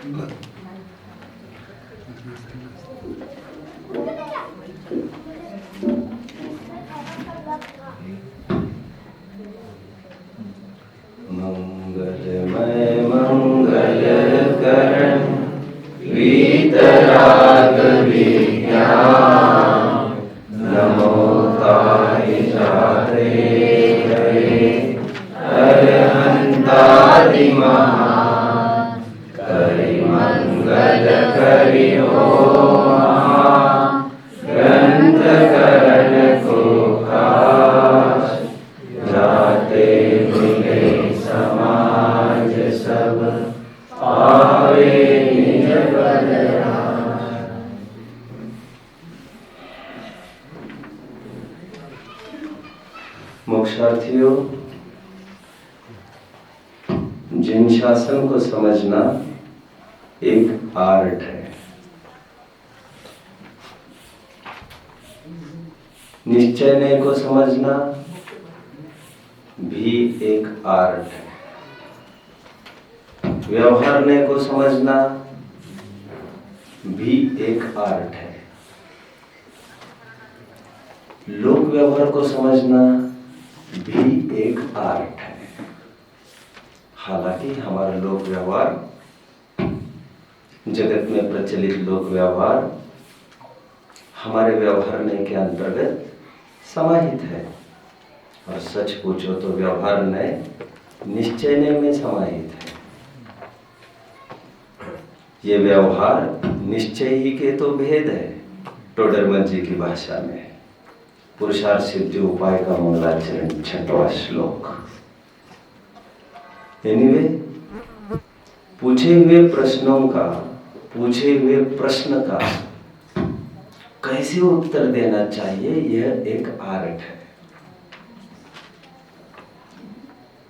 मंगलमय मंगल करण वीतराग विज्ञान नमो ताय जाते गए अरहंतादि महान करि मंगल करि ग्रंथ करण को काश जाते मिले समाज सब पावे निज बलराम। मोक्षार्थियों, जिन शासन को समझना एक आर्ट है। निश्चय को समझना भी एक आर्ट है। व्यवहार को समझना भी एक आर्ट है। लोक व्यवहार को समझना भी एक आर्ट है। हालांकि हमारा लोक व्यवहार, जगत में प्रचलित लोक व्यवहार हमारे व्यवहार के अंतर्गत समाहित है, और सच पूछो तो व्यवहार निश्चय में समाहित है। ये व्यवहार निश्चय ही के तो भेद है। टोडरमल जी की भाषा में पुरुषार्थ सिद्धि उपाय का मंगलाचरण 6वां श्लोक। एनीवे, पूछे हुए प्रश्न का कैसे उत्तर देना चाहिए, यह एक आर्ट है।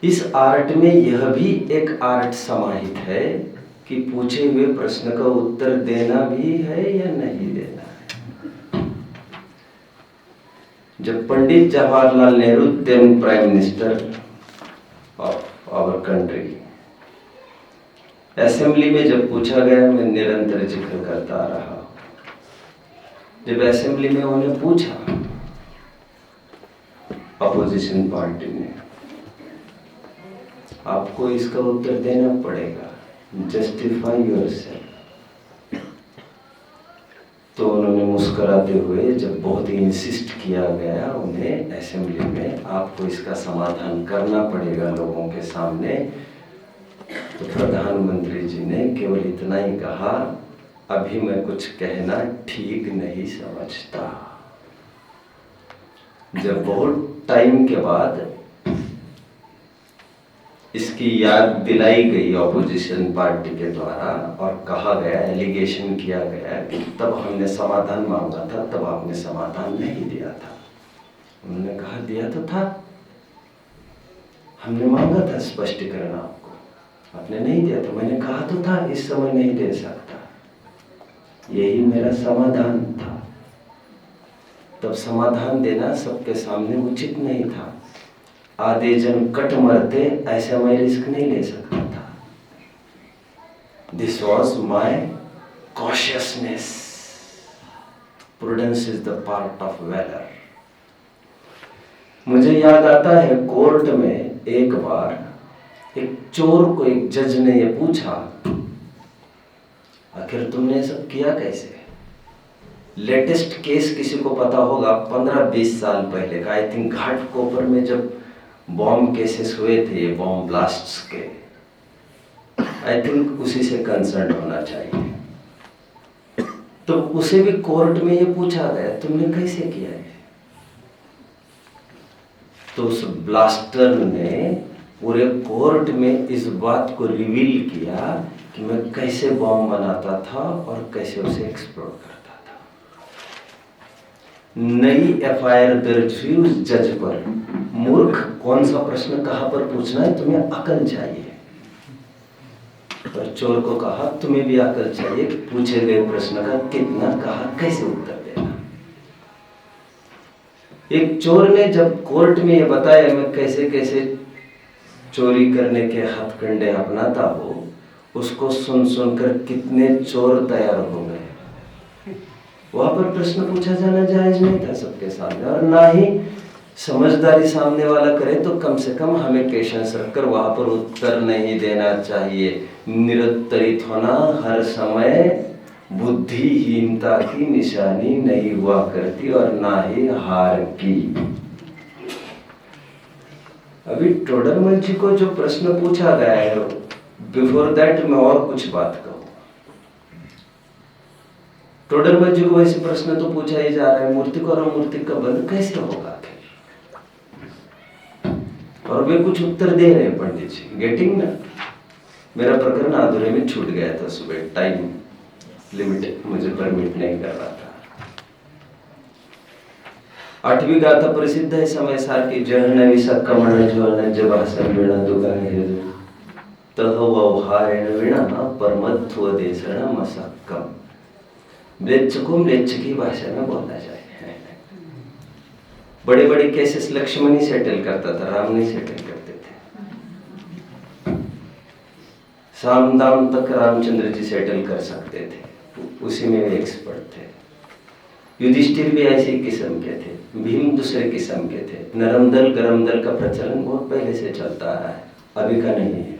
इस आर्ट में यह भी एक आर्ट समाहित है कि पूछे हुए प्रश्न का उत्तर देना भी है या नहीं देना है। जब Pandit Jawaharlal Nehru, then prime minister of our country, assembly में जब पूछा गया, मैं निरंतर जिक्र करता रहा, जब असेंबली में उन्हें पूछा अपोजिशन पार्टी ने, आपको इसका उत्तर देना पड़ेगा, जस्टिफाई योरसेल्फ, तो उन्होंने मुस्कुराते हुए, जब बहुत ही इंसिस्ट किया गया उन्हें असेंबली में, आपको इसका समाधान करना पड़ेगा लोगों के सामने, तो प्रधानमंत्री जी ने केवल इतना ही कहा, अभी मैं कुछ कहना ठीक नहीं समझता। जब बहुत टाइम के बाद इसकी याद दिलाई गई ऑपोजिशन पार्टी के द्वारा और कहा गया, एलिगेशन किया गया कि तब हमने समाधान मांगा था, तब आपने समाधान नहीं दिया था। उन्होंने कहा, दिया तो था, हमने मांगा था स्पष्टीकरण आपको, आपने नहीं दिया। तो मैंने कहा तो था इस समय नहीं दे सकता, यही मेरा समाधान था। तब समाधान देना सबके सामने उचित नहीं था। आधे जन कट मरते, ऐसा मैं रिस्क नहीं ले सकता था। This was my cautiousness. Prudence is the part of valour. मुझे याद आता है, कोर्ट में एक बार एक चोर को एक जज ने ये पूछा, आखिर तुमने सब किया कैसे? लेटेस्ट केस किसी को पता होगा, 15-20 साल पहले का, आई थिंक घाटकोपर में जब बॉम्ब केसेस हुए थे, बॉम्ब ब्लास्ट्स के, आई थिंक उसी से कंसर्न होना चाहिए। तो उसे भी कोर्ट में ये पूछा गया, तुमने कैसे किया है? तो उस ब्लास्टर ने पूरे कोर्ट में इस बात को रिवील किया कि मैं कैसे बॉम्ब बनाता था और कैसे उसे एक्सप्लोड करता था। नई एफआईआर दर्ज हुई उस जज पर। मूर्ख, कौन सा प्रश्न कहां पर पूछना है, तुम्हें अकल चाहिए। पर चोर को कहा, तुम्हें भी अकल चाहिए कि पूछे गए प्रश्न का कितना, कहा, कैसे उत्तर देना। एक चोर ने जब कोर्ट में ये बताया, मैं कैसे कैसे चोरी करने के हथकंडे अपनाता हूं, उसको सुन सुनकर कितने चोर तैयार हो गए। वहां पर प्रश्न पूछा जाना जायज नहीं था सबके सामने, और ना ही समझदारी सामने वाला करे तो कम से कम हमें पेशेंस रखकर वहां पर उत्तर नहीं देना चाहिए। निरुत्तरित होना हर समय बुद्धिहीनता की निशानी नहीं हुआ करती, और ना ही हार की। अभी टोडरमल जी को जो प्रश्न पूछा गया है, बिफोर दैट मैं और कुछ बात कहूं। टोडरमल जी को वैसे प्रश्न तो पूछा ही जा रहा है, मूर्तिक और अमूर्तिक का बंध कैसे होगा, और वे कुछ उत्तर दे रहे हैं पंडित जी। गेटिंग ना? मेरा प्रकरण अधूरे में छूट गया था सुबह, टाइम लिमिट मुझे परमिट नहीं कर रहा था। 8वीं गाथा प्रसिद्ध है समय सार की, जहन विषकमण ज्वलन जभासन वीणा दुगाहे तह व्यवहारेण वीणा परमत्व देशण मसक्कम। म्लेच्छ को म्लेच्छ की भाषा में बोला जाए। बड़े बड़े केसेस लक्ष्मण ही सेटल करता था, राम नहीं सेटल करते थे। साम दाम तक रामचंद्र जी सेटल कर सकते थे, उसी में वे एक्सपर्ट थे। युधिष्ठिर भी ऐसे किस्म के थे, भीम दूसरे किस्म के थे। नरम दल गरम दल का प्रचलन बहुत पहले से चलता आ रहा है, अभी का नहीं है।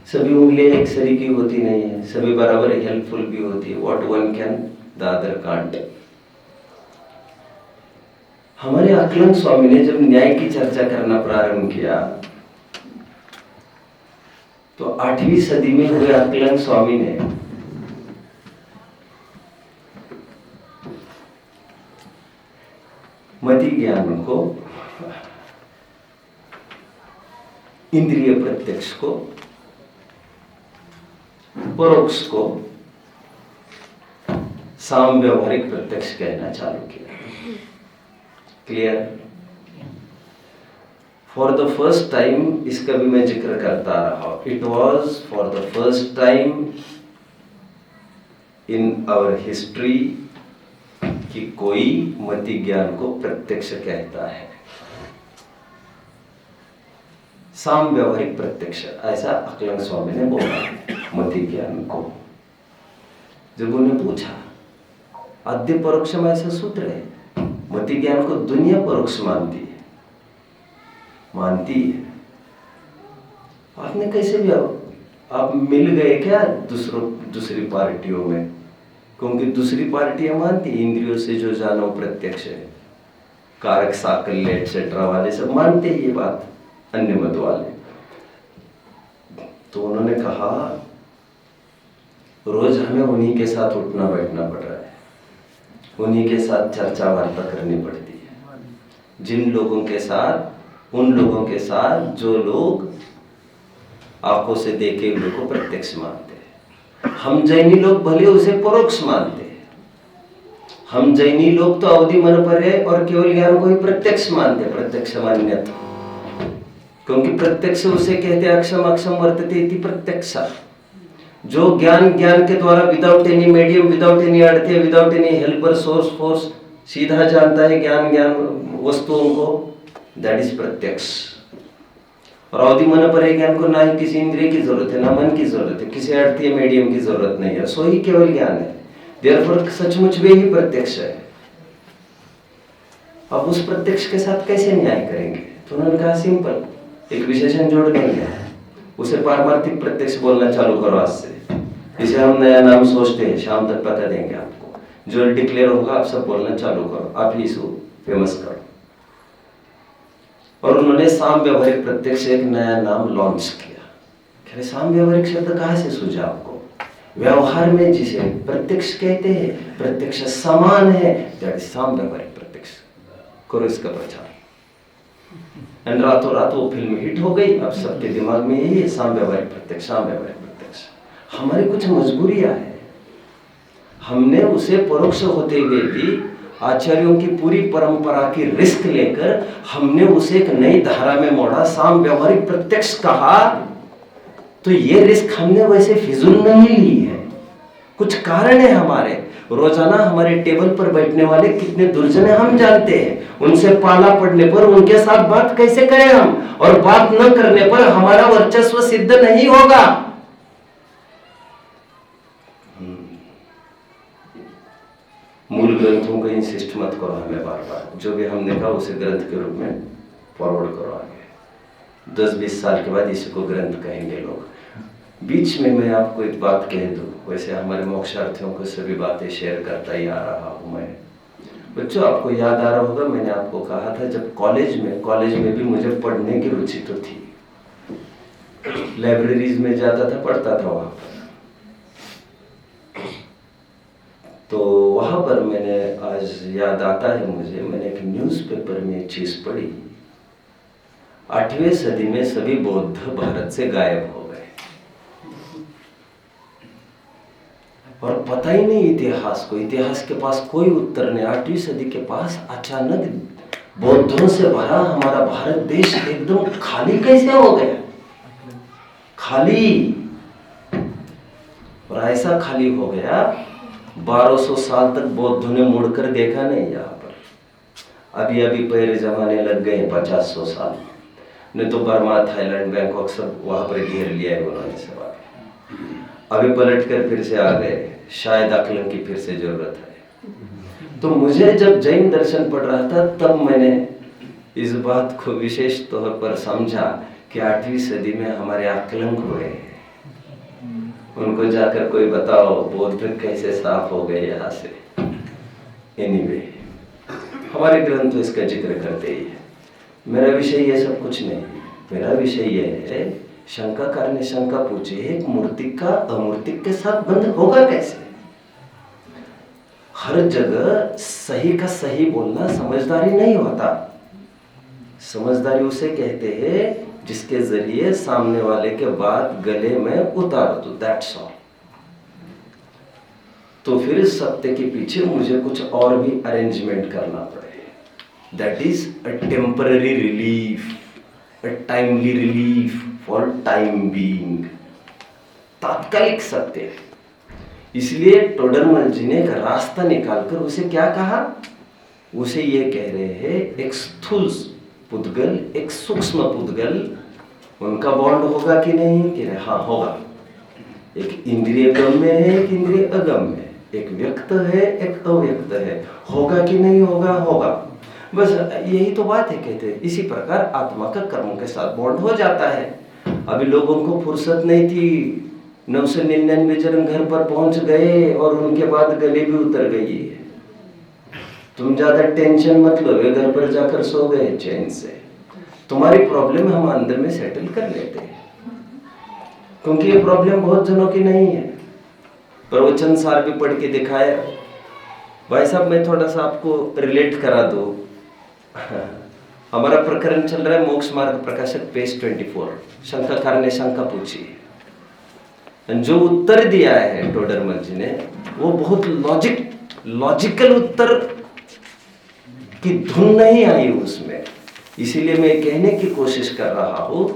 सभी उंगलियां एक सरीकी होती नहीं है, सभी बराबर हेल्पफुल भी होती है। What one can the other can't. हमारे अकलन स्वामी ने जब न्याय की चर्चा करना प्रारंभ किया तो 8वीं सदी में हुए अकलन स्वामी ने मति ज्ञान को, इंद्रिय प्रत्यक्ष को, परोक्ष को साम व्यवहारिक प्रत्यक्ष कहना चालू किया। Clear? For the first time, इसका भी मैं जिक्र करता रहा, it was for the first time in our history कि कोई मति ज्ञान को प्रत्यक्ष कहता है। साम व्यवहारिक प्रत्यक्ष, ऐसा अकलन स्वामी ने बोला मति ज्ञान को। जब उन्हें पूछा, आद्य परोक्ष में ऐसा सूत्र है, मति ज्ञान को दुनिया परोक्ष मानती है। आपने कैसे भी, आप मिल गए क्या दूसरी पार्टियों में? क्योंकि दूसरी पार्टियां मानती, इंद्रियों से जो जानो प्रत्यक्ष है, कारक साकल्य एक्सेट्रा वाले सब मानते ही ये बात, अन्य मत वाले। तो उन्होंने कहा, रोज हमें उन्हीं के साथ उठना बैठना पड़ रहा है, उन्हीं के साथ चर्चा वार्ता करनी पड़ती है। जिन लोगों के साथ, उन लोगों के साथ जो लोग आंखों से देखे हुए को प्रत्यक्ष मानते हैं। हम जैनी लोग भले उसे परोक्ष मानते हैं। हम जैनी लोग तो अवधि मन पर है और केवल ज्ञान को ही प्रत्यक्ष मानते हैं, प्रत्यक्ष मान्यता। क्योंकि प्रत्यक्ष उसे कहते अक्षम अक्षम वर्तते इति प्रत्यक्ष। जो ज्ञान के द्वारा without any medium, without any अड़ते, without any helper source force सीधा जानता है ज्ञान वस्तुओं को, दैट इज प्रत्यक्ष। और अवधि मन पर ज्ञान को ना ही किसी इंद्रिय की जरूरत है, ना मन की जरूरत है, किसी अर्थीय मीडियम की जरूरत नहीं है, सो ही केवल ज्ञान है। देयरफॉर सचमुच वे ही प्रत्यक्ष है। अब उस प्रत्यक्ष के साथ कैसे न्याय करेंगे? तो उन्होंने कहा सिंपल, एक विशेषण जोड़ देंगे, उसे पारमार्थिक प्रत्यक्ष बोलना चालू करो आज से। इसे हम नया नाम सोचते हैं, शाम तक पता देंगे आपको। जो डिक्लेयर होगा आप सब बोलना चालू करो, आप ही इसको फेमस करो। और उन्होंने साम व्यवहारिक प्रत्यक्ष एक नया नाम लॉन्च किया। साम व्यवहारिक शब्द कहाँ से सूझा आपको? व्यवहार में जिसे प्रत्यक्ष कहते हैं, प्रत्यक्ष समान है, दैट इज साम व्यवहारिक प्रत्यक्ष। करो इसका प्रचार। एंड रातों रात वो फिल्म हिट हो गई। अब सबके दिमाग में यही है, साम व्यवहारिक प्रत्यक्ष, साम व्यवहारिक प्रत्यक्ष। हमारी कुछ मजबूरियां हैं, हमने उसे परोक्ष होते हुए भी आचार्यों की पूरी परंपरा की रिस्क लेकर हमने उसे एक नई धारा में मोड़ा, साम व्यवहारिक प्रत्यक्ष कहा। तो ये रिस्क हमने वैसे फिजूल नहीं ली है, कुछ कारण है हमारे। रोजाना हमारे टेबल पर बैठने वाले कितने दुर्जन है हम जानते हैं। उनसे पाला पड़ने पर उनके साथ बात कैसे करें हम, और बात न करने पर हमारा वर्चस्व सिद्ध नहीं होगा। इन ग्रंथों को इंसिस्ट मत करो हमें बार बार, जो भी हमने कहा उसे ग्रंथ के रूप में फॉरवर्ड करो आगे। 10-20 साल के बाद इसी को ग्रंथ कहेंगे लोग। बीच में मैं आपको एक बात कह दूँ, वैसे हमारे मोक्षार्थियों को सभी बातें शेयर करता ही आ रहा हूँ मैं। बच्चों, आपको याद आ रहा होगा मैंने आपको कहा था जब कॉलेज में भी मुझे पढ़ने की रुचि तो थी, लाइब्रेरीज में जाता था, पढ़ता था वहाँ पर। तो वहाँ पर मैंने, आज याद आता है मुझे, मैंने एक न्यूज़पेपर में एक चीज़ पढ़ी, 8वीं सदी में सभी बौद्ध भारत से गायब हो गए और पता ही नहीं इतिहास को, इतिहास के पास कोई उत्तर नहीं। 8वीं सदी के पास अचानक बौद्धों से भरा हमारा भारत देश एकदम खाली कैसे हो गया, खाली। और ऐसा खाली हो गया 1200 साल तक बौद्धों ने मुड़कर देखा नहीं यहाँ पर। अभी अभी पैर जमाने लग गए 50-100 साल, नहीं तो बर्मा, थाईलैंड, बैंकॉक सब वहाँ पर घेर लिया है उन्होंने सब। अभी पलट कर फिर से आ गए, शायद आकलन की फिर से जरूरत है। तो मुझे जब जैन दर्शन पढ़ रहा था तब मैंने इस बात को विशेष तौर पर समझा कि 8वीं सदी में हमारे आकलंक हुए, उनको जाकर कोई बताओ बौद्ध कैसे साफ हो गए यहाँ से। एनीवे, हमारे ग्रंथ तो इसका जिक्र करते ही है। मेरा विषय ये सब कुछ नहीं, मेरा विषय ये है, शंकाकार ने शंका पूछी है, एक मूर्तिक का अमूर्तिक के साथ बंध होगा कैसे? हर जगह सही का सही बोलना समझदारी नहीं होता। समझदारी उसे कहते हैं जिसके जरिए सामने वाले के बात गले में उतार दो, दैट्स ऑल। तो फिर सत्य के पीछे मुझे कुछ और भी अरेंजमेंट करना पड़े, that is a temporary relief, a timely relief for time being, तात्कालिक सत्य। इसलिए टोडरमल जी ने एक रास्ता निकालकर उसे क्या कहा, उसे ये कह रहे हैं एक स्थूल पुद्गल, एक सूक्ष्म पुद्गल, उनका बॉन्ड होगा कि नहीं? कि हाँ होगा। एक इंद्रिय गम्य है, एक इंद्रिय अगम्य है, एक व्यक्त है, एक अव्यक्त है, होगा कि नहीं होगा? होगा। बस यही तो बात है, कहते हैं। इसी प्रकार आत्मा का कर्मों के साथ बॉन्ड हो जाता है। अभी लोगों को फुर्सत नहीं थी, 999 जन घर पर पहुंच गए और उनके बाद गले भी उतर गई है। तुम ज्यादा टेंशन मत लो, वे घर पर जाकर सो गए चैन से। तुम्हारी प्रॉब्लम हम अंदर में सेटल कर लेते हैं, क्योंकि ये प्रॉब्लम बहुत जनों की नहीं है। प्रवचन सार भी पढ़ के दिखाया। भाई साहब, मैं थोड़ा सा आपको रिलेट करा दूं। हमारा प्रकरण चल रहा है मोक्ष मार्ग प्रकाशक, पेज 24। शंकाकार ने शंका पूछी, जो उत्तर दिया है टोडरमल जी ने वो बहुत लॉजिकल उत्तर की धुन नहीं आई उसमें। इसीलिए मैं कहने की कोशिश कर रहा हूं,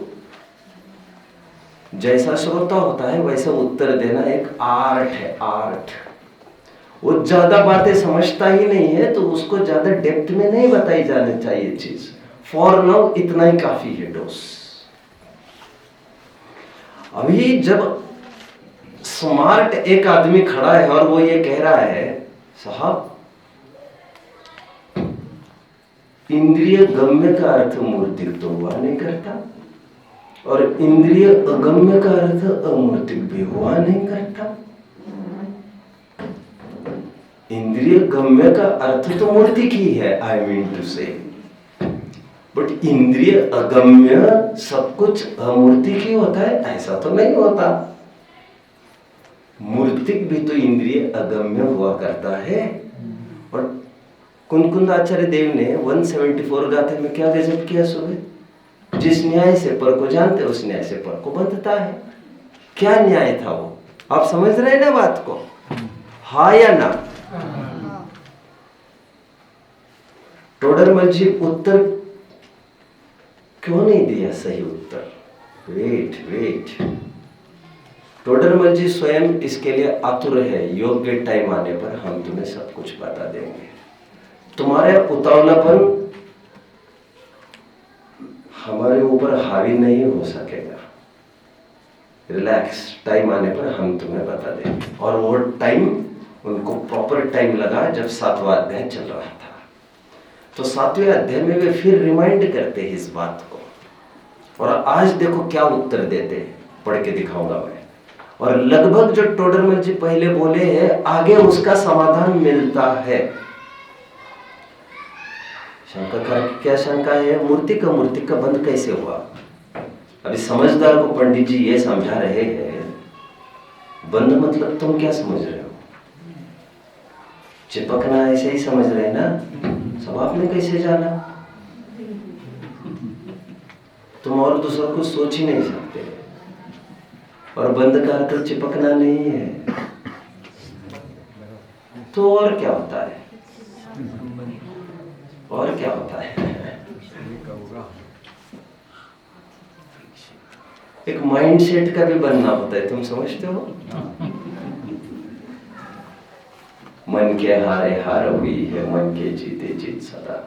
जैसा श्रोता होता है वैसा उत्तर देना एक आर्ट है, आर्ट। वो ज्यादा बातें समझता ही नहीं है तो उसको ज्यादा डेप्थ में नहीं बताई जानी चाहिए चीज। फॉर नाउ इतना ही काफी है डोज। अभी जब स्मार्ट एक आदमी खड़ा है और वो ये कह रहा है, साहब इंद्रिय गम्य का अर्थ मूर्तिक तो हुआ नहीं करता और इंद्रिय अगम्य का अर्थ अमूर्तिक भी हुआ नहीं करता। इंद्रिय गम्य का अर्थ तो मूर्तिक ही है, आई मीन टू से, बट इंद्रिय अगम्य सब कुछ अमूर्तिक ही होता है ऐसा तो नहीं होता। मूर्तिक भी तो इंद्रिय अगम्य हुआ करता है। और कुंद आचार्य देव ने 174 गाथे में क्या गजब किया सुबह, जिस न्याय से पर को जानते उस न्याय से पर को बंधता है। क्या न्याय था वो, आप समझ रहे हैं ना बात को, हाँ या ना? टोडरमल जी उत्तर क्यों नहीं दिया सही उत्तर? वेट, टोडरमल जी स्वयं इसके लिए आतुर है। योग्य टाइम आने पर हम तुम्हें सब कुछ बता देंगे। तुम्हारे उतावलापन हमारे ऊपर हावी नहीं हो सकेगा। रिलैक्स, टाइम आने पर हम तुम्हें बता देंगे। और वो टाइम उनको प्रॉपर टाइम लगा जब 7वां अध्याय चल रहा था। तो 7वें अध्याय में वे फिर रिमाइंड करते हैं इस बात को, और आज देखो क्या उत्तर देते हैं, पढ़ के दिखाऊंगा मैं। और लगभग जो टोडरमल जी पहले बोले हैं आगे उसका समाधान मिलता है। शंकाकार की क्या शंका है, मूर्ति का बंद कैसे हुआ? अभी समझदार को पंडित जी ये समझा रहे हैं, बंद मतलब तुम क्या समझ रहे हो? चिपकना ऐसे ही समझ रहे ना? सब आपने कैसे जाना? तुम और दूसरा कुछ सोच ही नहीं सकते। और बंद का अर्थ चिपकना नहीं है, तो और क्या होता है? और क्या होता है? एक माइंडसेट का भी बनना होता है, तुम समझते हो? मन के हारे हार हुई है, मन के जीते जीत सदा।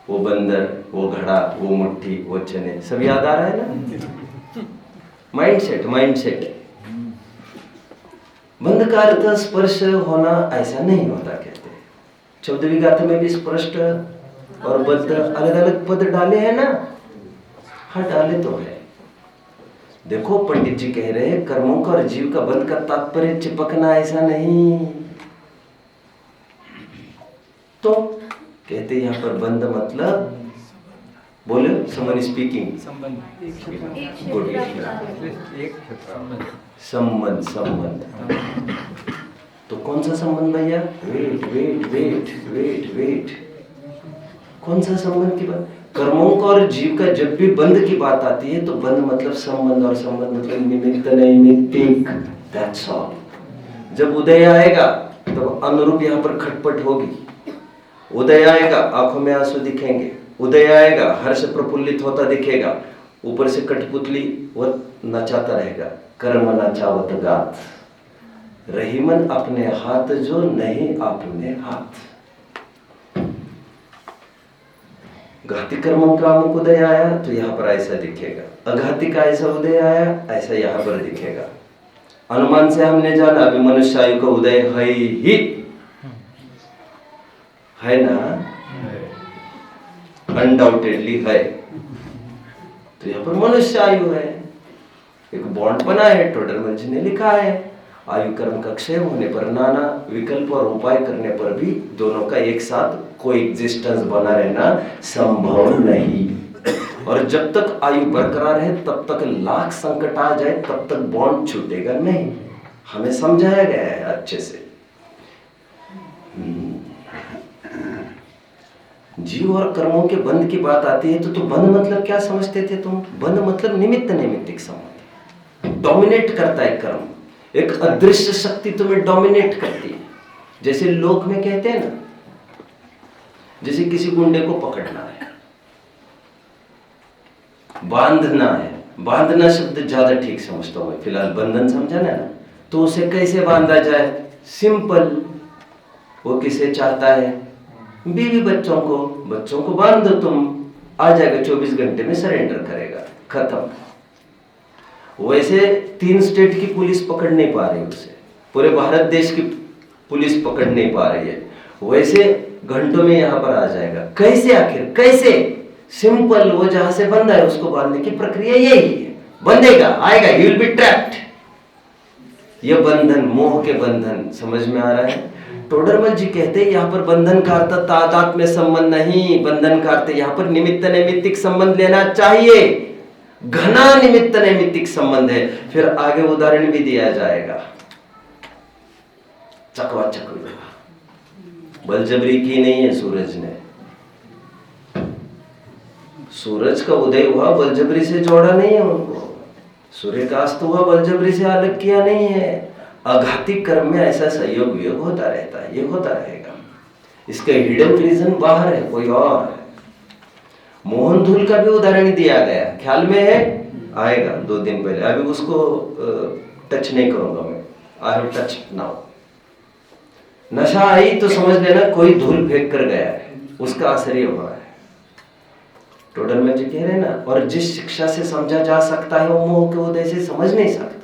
वो बंदर, वो घड़ा, वो मुट्ठी, वो चने, सब याद आ रहा है ना? माइंडसेट। बंद का अर्थ स्पर्श होना ऐसा नहीं होता कहते। 14वीं गाथा में भी स्पष्ट और बद्ध अलग अलग पद डाले हैं ना? हाँ, डाले तो है। देखो पंडित जी कह रहे हैं कर्मों का और जीव का बंध का तात्पर्य चिपकना ऐसा नहीं। तो कहते यहाँ पर बंध मतलब, बोले समवन स्पीकिंग, गुड, संबंध। तो कौन सा संबंध भैया? वेट, कौन सा संबंध की बात? कर्मों का और जीव का जब भी बंध की बात आती है तो बंध मतलब संबंध, और संबंध मतलब निमित्त नैमित्तिक, दैट्स ऑल। जब उदय आएगा तो अनुरूप यहाँ पर खटपट होगी। उदय आएगा, आंखों में आंसू दिखेंगे। उदय आएगा, हर्ष प्रफुल्लित होता दिखेगा। ऊपर से कठपुतली वो नचाता रहेगा, कर्म नचावत गात, रहीमन अपने हाथ जो नहीं अपने हाथ। घाती कर्मों का अमुक उदय आया तो यहाँ पर ऐसा दिखेगा, अघाती का ऐसा उदय आया ऐसा यहाँ पर दिखेगा। अनुमान से हमने जाना अभी मनुष्य आयु का उदय है ना? अनडाउटेडली है। तो यहाँ पर मनुष्य आयु है, एक बॉन्ड बना है, टोडरमल जी ने लिखा है। आयु कर्म का क्षय होने पर नाना विकल्प और उपाय करने पर भी दोनों का एक साथ कोई एग्जिस्टेंस बना रहना संभव नहीं। और जब तक आयु बरकरार है तब तक लाख संकट आ जाए तब तक बॉन्ड छूटेगा नहीं। हमें समझाया गया है अच्छे से। जीव और कर्मों के बंध की बात आती है तो बंध मतलब क्या समझते थे तुम? बंध मतलब निमित्त नैमित्तिक संबंध। डोमिनेट करता है कर्म, एक अदृश्य शक्ति तुम्हें डोमिनेट करती है। जैसे लोक में कहते हैं ना, जैसे किसी गुंडे को पकड़ना है, बांधना है। बांधना शब्द ज्यादा ठीक समझता हूं मैं, फिलहाल बंधन समझा ना। तो उसे कैसे बांधा जाए? सिंपल। वो किसे चाहता है? बीवी बच्चों को बांध दो तुम, आ जाएगा 24 घंटे में सरेंडर करेगा, खत्म। वैसे 3 स्टेट की पुलिस पकड़ नहीं पा रही उसे, पूरे भारत देश की पुलिस पकड़ नहीं पा रही है, वैसे घंटों में यहां पर आ जाएगा। कैसे? आखिर कैसे? सिंपल, वो जहां से बंधा है उसको बांधने की प्रक्रिया यही है। बंधेगा, आएगा, ही विल बी ट्रैप्ड। ये बंधन, मोह के बंधन, समझ में आ रहा है? टोडरमल जी कहते हैं यहाँ पर बंधन का अर्थ तादात में संबंध नहीं, बंधन का अर्थ यहाँ पर निमित्त नैमित्तिक संबंध लेना चाहिए। घना निमित्त नैमित्तिक संबंध है। फिर आगे उदाहरण भी दिया जाएगा। चकवाचक बलजबरी की नहीं है सूरज ने। सूरज का उदय हुआ, बलजबरी से जोड़ा नहीं है उनको। सूर्य का अस्त हुआ, बलजबरी से अलग किया नहीं है। अघाती कर्म में ऐसा सहयोग वियोग होता रहता है, ये होता रहेगा। इसका हिडन रीजन बाहर है, कोई और है। मोहन धूल का भी उदाहरण दिया गया, ख्याल में है? आएगा 2 दिन पहले, अभी उसको टच नहीं करूंगा मैं। I have touch now. नशा आई तो समझ लेना कोई धूल फेंक कर गया है, उसका असर ये हो रहा है। टोडरमल जी कह रहे हैं ना, और जिस शिक्षा से समझा जा सकता है वो मोह के उदय से समझ नहीं सकता।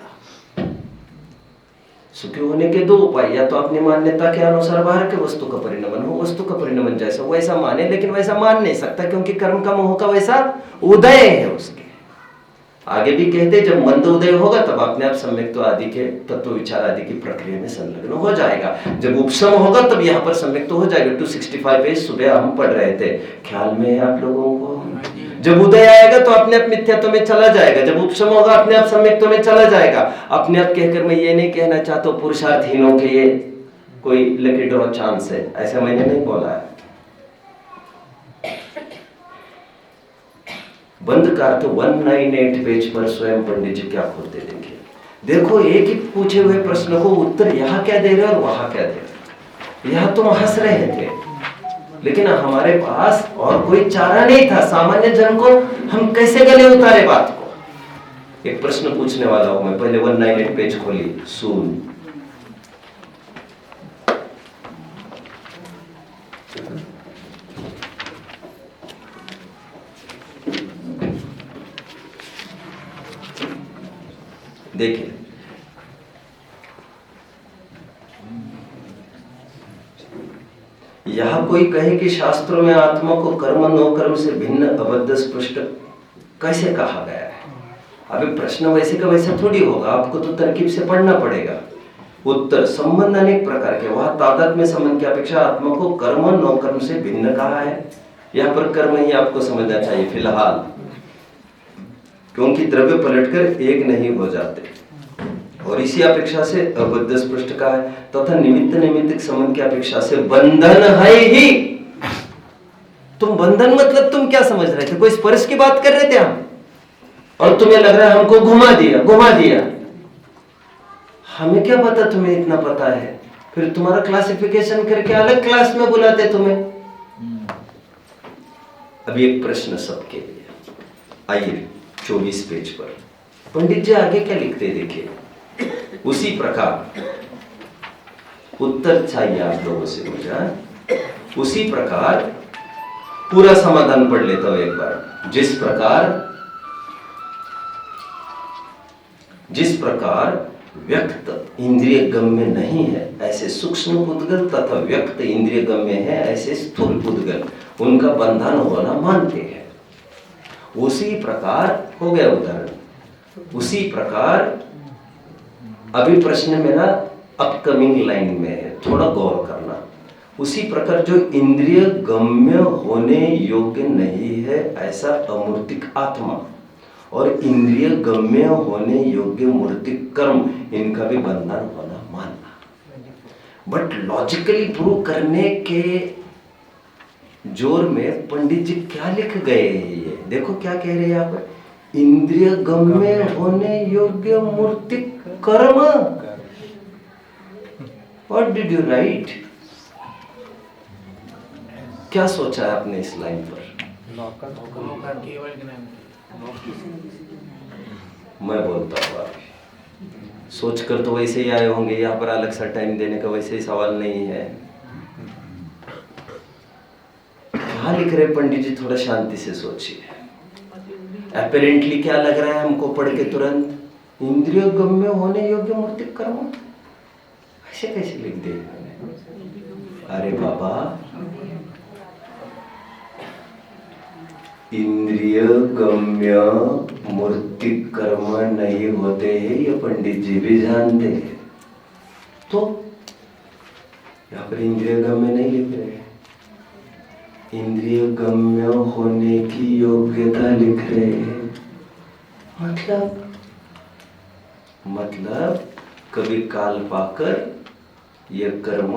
सुखी होने के दो उपाय, या तो अपनी मान्यता के अनुसार बाहर के वस्तु का परिणमन हो, वस्तु का परिणमन जैसा वैसा माने, लेकिन वैसा मान नहीं सकता क्योंकि कर्म का मोह का वैसा उदय है उसके। आगे भी कहते जब मंद उदय होगा तब अपने आप सम्यक्त्व आदि के तत्व विचार आदि की प्रक्रिया में संलग्न हो जाएगा। जब उपशम होगा तब यहाँ पर सम्यक्त्व हो जाएगा। 265 पेज सुबह हम पढ़ रहे थे, ख्याल में है आप लोगों को? जब उदय आएगा तो अपने आप मिथ्यात्व में चला जाएगा, जब उपशम होगा अपने आप सम्यक्त्व में चला जाएगा। अपने आप कहकर मैं ये नहीं कहना चाहता हूँ पुरुषार्थहीनों के ये कोई लकी ड्रॉ चांस है, ऐसा मैंने नहीं बोला है। बंद कर तो 198 पेज पर स्वयं पंडित जी क्या खोलते देखिए। देखो एक ही पूछे हुए प्रश्न को उत्तर यहाँ क्या दे रहे और वहां क्या दे रहे। यहाँ तुम हंस रहे थे, लेकिन हमारे पास और कोई चारा नहीं था। सामान्य जन को हम कैसे गले उतारे बात को। एक प्रश्न पूछने वाला हूं मैं, पहले 198 पेज खोली, सुन। देखिए यहां कोई कहे कि शास्त्रों में आत्मा को कर्म नो कर्म से भिन्न अबद्ध स्पष्ट कैसे कहा गया है। अभी प्रश्न वैसे का वैसा थोड़ी होगा, आपको तो तरकीब से पढ़ना पड़ेगा। उत्तर, संबंध अनेक प्रकार के, वहां तादात्म्य में संबंध की अपेक्षा आत्मा को कर्म नो कर्म से भिन्न कहा है। यहाँ पर कर्म ही आपको समझना चाहिए फिलहाल, क्योंकि द्रव्य पलटकर एक नहीं हो जाते। और इसी अपेक्षा से अबद्ध स्पष्ट का है, तथा निमित्त निमित्तिक संबंध की अपेक्षा से बंधन है ही। तुम बंधन मतलब तुम क्या समझ रहे थे? कोई स्पर्श की बात कर रहे थे हम, और तुम्हें लग रहा है हमको घुमा दिया। हमें क्या पता तुम्हें इतना पता है? फिर तुम्हारा क्लासिफिकेशन करके अलग क्लास में बुलाते तुम्हें। अभी एक प्रश्न सबके लिए, आइए 24 पेज पर पंडित जी आगे क्या लिखते हैं देखिए। उसी प्रकार उत्तर चाहिए आप लोगों से मुझे। उसी प्रकार पूरा समाधान पढ़ लेता हूं एक बार। जिस प्रकार व्यक्त इंद्रिय गम्य नहीं है ऐसे सूक्ष्म पुद्गल, तथा व्यक्त इंद्रिय गम्य है ऐसे स्थूल पुद्गल, उनका बंधन होना मानते हैं। उसी प्रकार हो गया उदाहरण। उसी प्रकार अभी प्रश्न मेरा अपकमिंग लाइन में है, थोड़ा गौर करना। उसी प्रकार जो इंद्रिय गम्य होने योग्य नहीं है ऐसा अमूर्तिक आत्मा, और इंद्रिय गम्य होने योग्य मूर्तिक कर्म, इनका भी बंधन होना मानना। बट लॉजिकली प्रूव करने के जोर में पंडित जी क्या लिख गए हैं ये देखो, क्या कह रहे हैं यहाँ पर? इंद्रिय गम्य होने योग्य मूर्तिक कर्म। What did you write? क्या सोचा है आपने इस लाइन पर? मैं बोलता हूँ आप सोचकर तो वैसे ही आए होंगे, यहाँ पर अलग सा टाइम देने का वैसे ही सवाल नहीं है। क्या लिख रहे पंडित जी, थोड़ा शांति से सोचिए। अपेरेंटली क्या लग रहा है हमको पढ़ के तुरंत? इंद्रिय गम्य होने योग्य मूर्तिक कर्म, ऐसे कैसे लिख दे? अरे बाबा, इंद्रिय गम्य मूर्तिक कर्म नहीं होते हैं, ये पंडित जी भी जानते हैं। तो यहाँ पर इंद्रिय गम्य नहीं लिख रहे, इंद्रिय गम्य होने की योग्यता लिख रहे हैं। मतलब कभी काल पाकर यह कर्म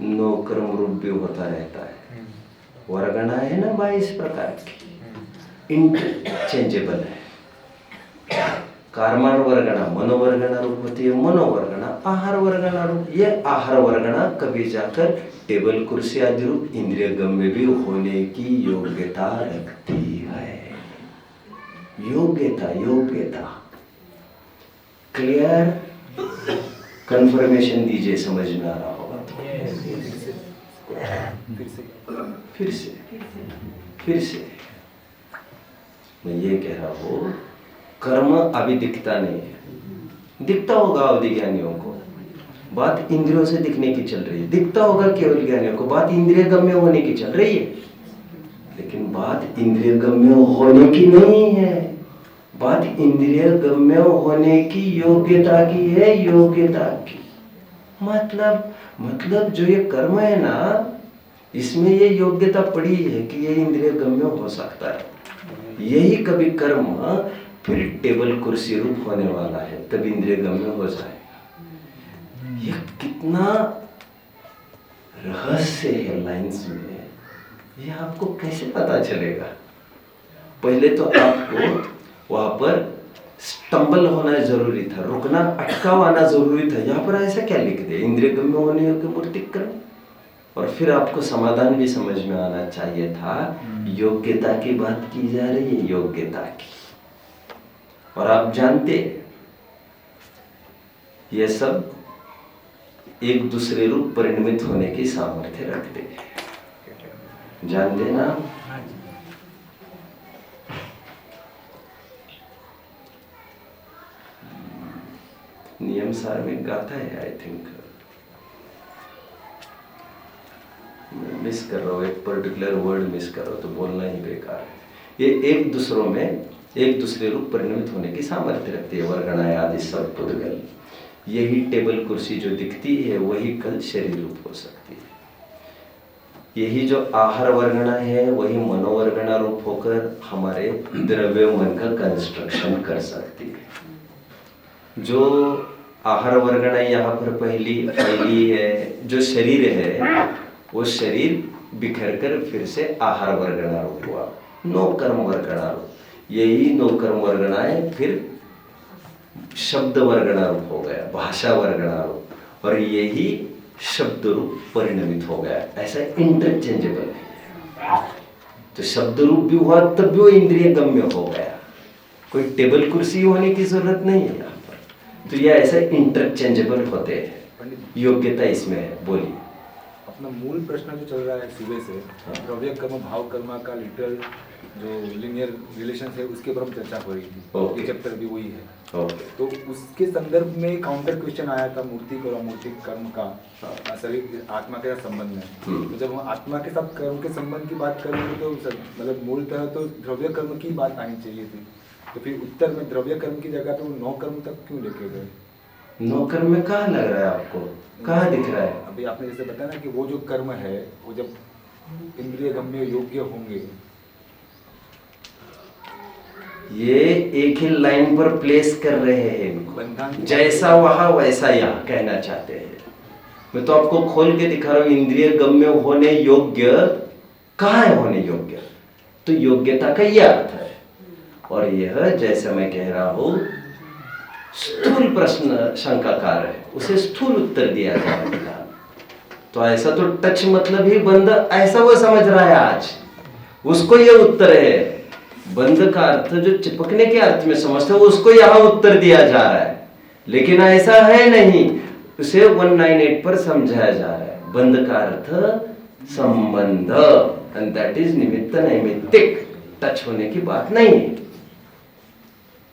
नो कर्म रूप भी होता रहता है। वर्गणा है ना 22 प्रकार की, इंटरचेंजेबल है। कर्माण वर्गणा मनोवर्गणा रूप होती है, मनोवर्गणा आहार वर्गणा रूप। ये आहार वर्गणा कभी जाकर टेबल कुर्सी आदि रूप इंद्रिय गम्य भी होने की योग्यता रखती है। योग्यता क्लियर? कंफर्मेशन दीजिए, समझ में आ रहा होगा तो। फिर से मैं ये कह रहा हूँ, कर्म अभी दिखता नहीं है, दिखता होगा अवधि ज्ञानियों को। बात इंद्रियों से दिखने की चल रही है, दिखता होगा केवल ज्ञानियों को, बात इंद्रिय गम्य होने की चल रही है। लेकिन बात इंद्रिय गम्य होने की नहीं है, बात इंद्रिय गम्य होने की योग्यता की है, योग्यता की। मतलब जो ये कर्म है ना, इसमें ये योग्यता पड़ी है कि ये इंद्रिय गम्य हो सकता है। यही कभी कर्म फिर टेबल कुर्सी रूप होने वाला है, तब इंद्रिय गम्य हो जाए। ये कितना रहस्य है लाइंस में, ये आपको कैसे पता चलेगा? पहले तो आपको वहां पर स्टम्बल होना जरूरी था, रुकना, अटकाव आना जरूरी था। यहाँ पर ऐसा क्या लिख दिया, इंद्रिय गम्य होने योग्य मूर्ति कर्म। और फिर आपको समाधान भी समझ में आना चाहिए था, योग्यता की बात की जा रही है, योग्यता की। और आप जानते ये सब एक दूसरे रूप परिणमित होने की सामर्थ्य रखते हैं, जानते ना? नियम सार में गाता है, आई थिंक मिस कर रहा हूँ, एक पर्टिकुलर वर्ड मिस कर रहा हूँ, तो बोलना ही बेकार है। ये एक दूसरों में एक दूसरे रूप परिणमित होने की सामर्थ्य रखती है, वर्गणाएं आदि सब पुद्गल। यही टेबल कुर्सी जो दिखती है वही कल शरीर रूप हो सकती है। यही जो आहार वर्गणा है वही मनोवर्गणा रूप होकर हमारे द्रव्य मन का कंस्ट्रक्शन कर सकती है। जो आहार वर्गणा यहाँ पर पहली है, जो शरीर है वो शरीर बिखर कर फिर से आहार वर्गणा रूप हुआ, नो कर्म वर्गणा रूप। यही नो कर्म वर्गणाएं फिर शब्द वर्गणा रूप हो गया, भाषा वर्गणा रूप, और यही शब्द रूप परिणमित हो गया। ऐसा इंटरचेंजेबल है। तो शब्द रूप भी हुआ तब भी वो इंद्रिय गम्य हो गया, कोई टेबल कुर्सी होने की जरूरत नहीं है यहाँ पर। तो यह ऐसा इंटरचेंजेबल होते हैं, योग्यता इसमें है। बोलिए। अपना मूल प्रश्न जो चल रहा है सुबह से, द्रव्य कर्म भाव कर्म का लिटरल जो लीनियर रिलेशन है उसके ऊपर हम चर्चा हो रही थी। ये चैप्टर भी वही है। तो उसके संदर्भ में काउंटर क्वेश्चन आया था मूर्तिक और अमूर्तिक कर्म का शरीर आत्मा के साथ संबंध में। तो जब हम आत्मा के साथ कर्म के संबंध की बात करेंगे तो मतलब मूलतः तो द्रव्य कर्म की बात आनी चाहिए थी। तो फिर उत्तर में द्रव्य कर्म की जगह पे वो नौ कर्म तक क्यों लेके गए? नौ कर्म में कहाँ लग रहा है आपको, कहाँ दिख रहा है? अभी आपने जैसे बताया ना कि वो जो कर्म है वो जब इंद्रिय गम्य योग्य होंगे, ये एक ही लाइन पर प्लेस कर रहे हैं इनको, जैसा वहां वैसा यहाँ कहना चाहते हैं। मैं तो आपको खोल के दिखा रहा हूँ, इंद्रिय गम्य होने योग्य कहाँ है होने योग्य, तो योग्यता का यह अर्थ है। और यह जैसे मैं कह रहा हूं स्थूल प्रश्न शंकाकार है, उसे स्थूल उत्तर दिया जाएगा। तो ऐसा तो टच मतलब ही बंद, ऐसा वो समझ रहा है आज, उसको ये उत्तर है। बंद का अर्थ जो चिपकने के अर्थ में समझते हो उसको यहां उत्तर दिया जा रहा है, लेकिन ऐसा है नहीं, उसे 198 पर समझाया जा रहा है। बंद का अर्थ संबंध, एंड दैट इज निमित्त नैमित्तिक, टच होने की बात नहीं है।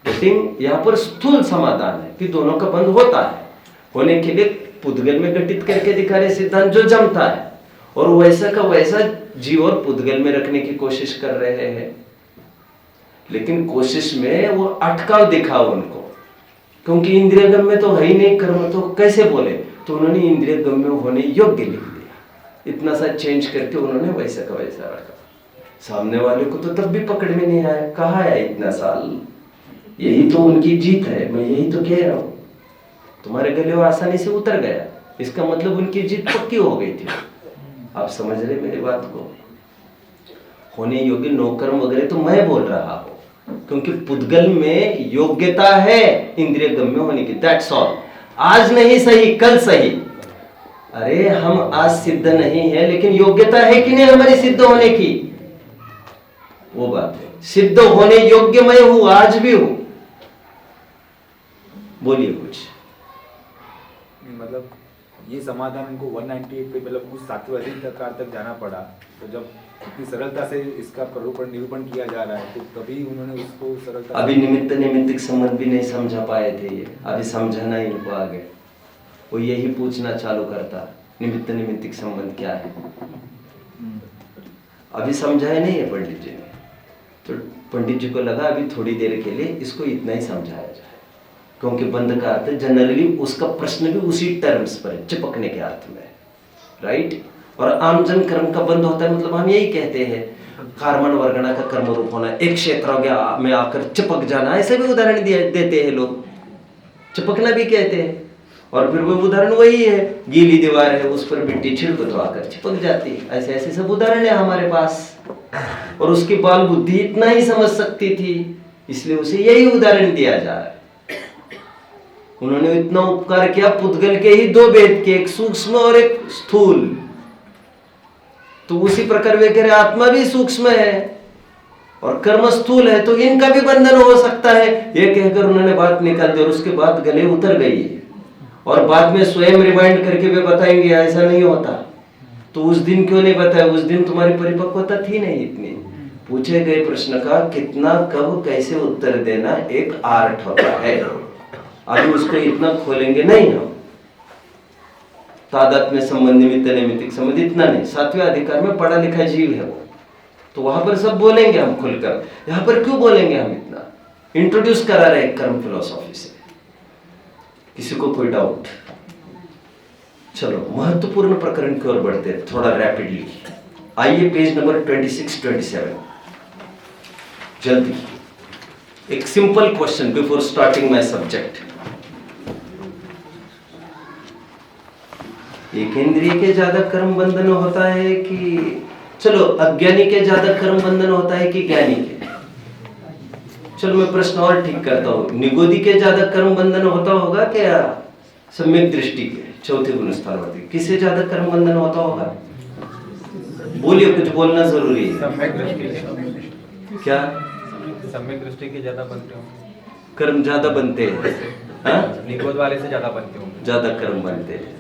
लेकिन यहाँ पर स्थूल समाधान है कि दोनों का बंध होता है, होने के लिए पुद्गल में घटित करके दिखा रहे सिद्धांत जो जमता है, और वैसा का वैसा जीव और पुद्गल में रखने की कोशिश कर रहे हैं। लेकिन कोशिश में वो अटकाव दिखा उनको, क्योंकि इंद्रिय गम्य तो है ही नहीं कर्म, तो कैसे बोले, तो उन्होंने इंद्रिय गम्य होने योग्य लिख दिया। इतना सा चेंज करके उन्होंने वैसा का वैसा रखा। सामने वाले को तो तब भी पकड़ में नहीं आया, कहाँ है इतना साल, यही तो उनकी जीत है। मैं यही तो कह रहा हूं, तुम्हारे गले वो आसानी से उतर गया, इसका मतलब उनकी जीत पक्की हो गई थी। आप समझ रहे मेरी बात को? होने योग्य नौकर्म वगैरह तो मैं बोल रहा हूं, क्योंकि पुद्गल में योग्यता है इंद्रिय गम्य होने की, दैट्स ऑल। आज नहीं सही कल सही, अरे हम आज सिद्ध नहीं है, लेकिन योग्यता है कि नहीं हमारी सिद्ध होने की, वो बात है। सिद्ध होने योग्य मैं हूं, आज भी हूं। बोलिए कुछ। मतलब ये समाधान उनको 198 पे मतलब उस सातवें अधिकार तक जाना पड़ा। तो जब इतनी सरलता से इसका निरूपण किया जा रहा है तो तभी उन्होंने उसको सरलता, अभी निमित्त नैमित्तिक संबंध भी नहीं समझा पाए थे, ये अभी समझाना इनको आगे। वो यही पूछना चालू करता, निमित्त निमित्तिक संबंध क्या है। अभी समझाया नहीं है पंडित जी ने, तो पंडित जी को लगा अभी थोड़ी देर के लिए इसको इतना ही समझाया जाए, क्योंकि बंध का अर्थ जनरली उसका प्रश्न भी उसी टर्म्स पर है, चिपकने के अर्थ में, राइट। और आमजन कर्म का बंध होता है, मतलब हम यही कहते हैं कार्मण वर्गणा का कर्म रूप होना, एक क्षेत्र में आकर चिपक जाना, ऐसे भी उदाहरण देते हैं लोग, चिपकना भी कहते हैं। और फिर वो उदाहरण वही है, गीली दीवार है उस पर मिट्टी छिड़क तो आकर चिपक जाती है, ऐसे ऐसे सब उदाहरण है हमारे पास। और उसकी बाल बुद्धि इतना ही समझ सकती थी, इसलिए उसे यही उदाहरण दिया जा रहा है। उन्होंने इतना उपकार किया, पुद्गल के ही दो भेद के, एक सूक्ष्म और एक स्थूल। तो उसी प्रकार वे कह रहे आत्मा भी सूक्ष्म है और कर्म स्थूल है, तो इनका भी बंधन हो सकता है, ये कहकर उन्होंने बात निकाल दी। और उसके बाद गले उतर गई, और बाद में स्वयं रिमाइंड करके वे बताएंगे ऐसा नहीं होता। तो उस दिन क्यों नहीं बताया? उस दिन तुम्हारी परिपक्वता थी नहीं इतनी। पूछे गए प्रश्न का कितना, कब, कैसे उत्तर देना एक आर्ट होता है। अभी उसको इतना खोलेंगे नहीं हम, तादात्म्य संबंध, निमित्त नैमित्तिक संबंध इतना नहीं। 7वें अधिकार में पढ़ा लिखा जीव है वो, तो वहां पर सब बोलेंगे हम खुलकर। यहां पर क्यों बोलेंगे हम इतना? इंट्रोड्यूस करा रहे कर्म फिलोसॉफी से। किसी को कोई डाउट? चलो महत्वपूर्ण प्रकरण की ओर बढ़ते हैं थोड़ा रैपिडली। आइए पेज नंबर 26-27, जल्दी। एक simple question before starting my subject. एक इंद्रिय के ज्यादा कर्म बंधन होता है कि, चलो अज्ञानी के ज्यादा कर्म बंधन होता है कि ज्ञानी के? चलो मैं प्रश्न और ठीक करता हूँ, निगोदी के ज्यादा कर्म बंधन होता होगा क्या सम्यक दृष्टि के? चौथे गुण स्थानवर्ती किससे ज्यादा कर्म बंधन होता होगा? बोलिए, कुछ बोलना जरूरी है। सम्यक दृष्टि। क्या सम्यक दृष्टि के ज्यादा बनते होंगे, कर्म ज्यादा बनते हैं? निगोद वाले से ज्यादा बनते होंगे, ज्यादा कर्म बनते हैं।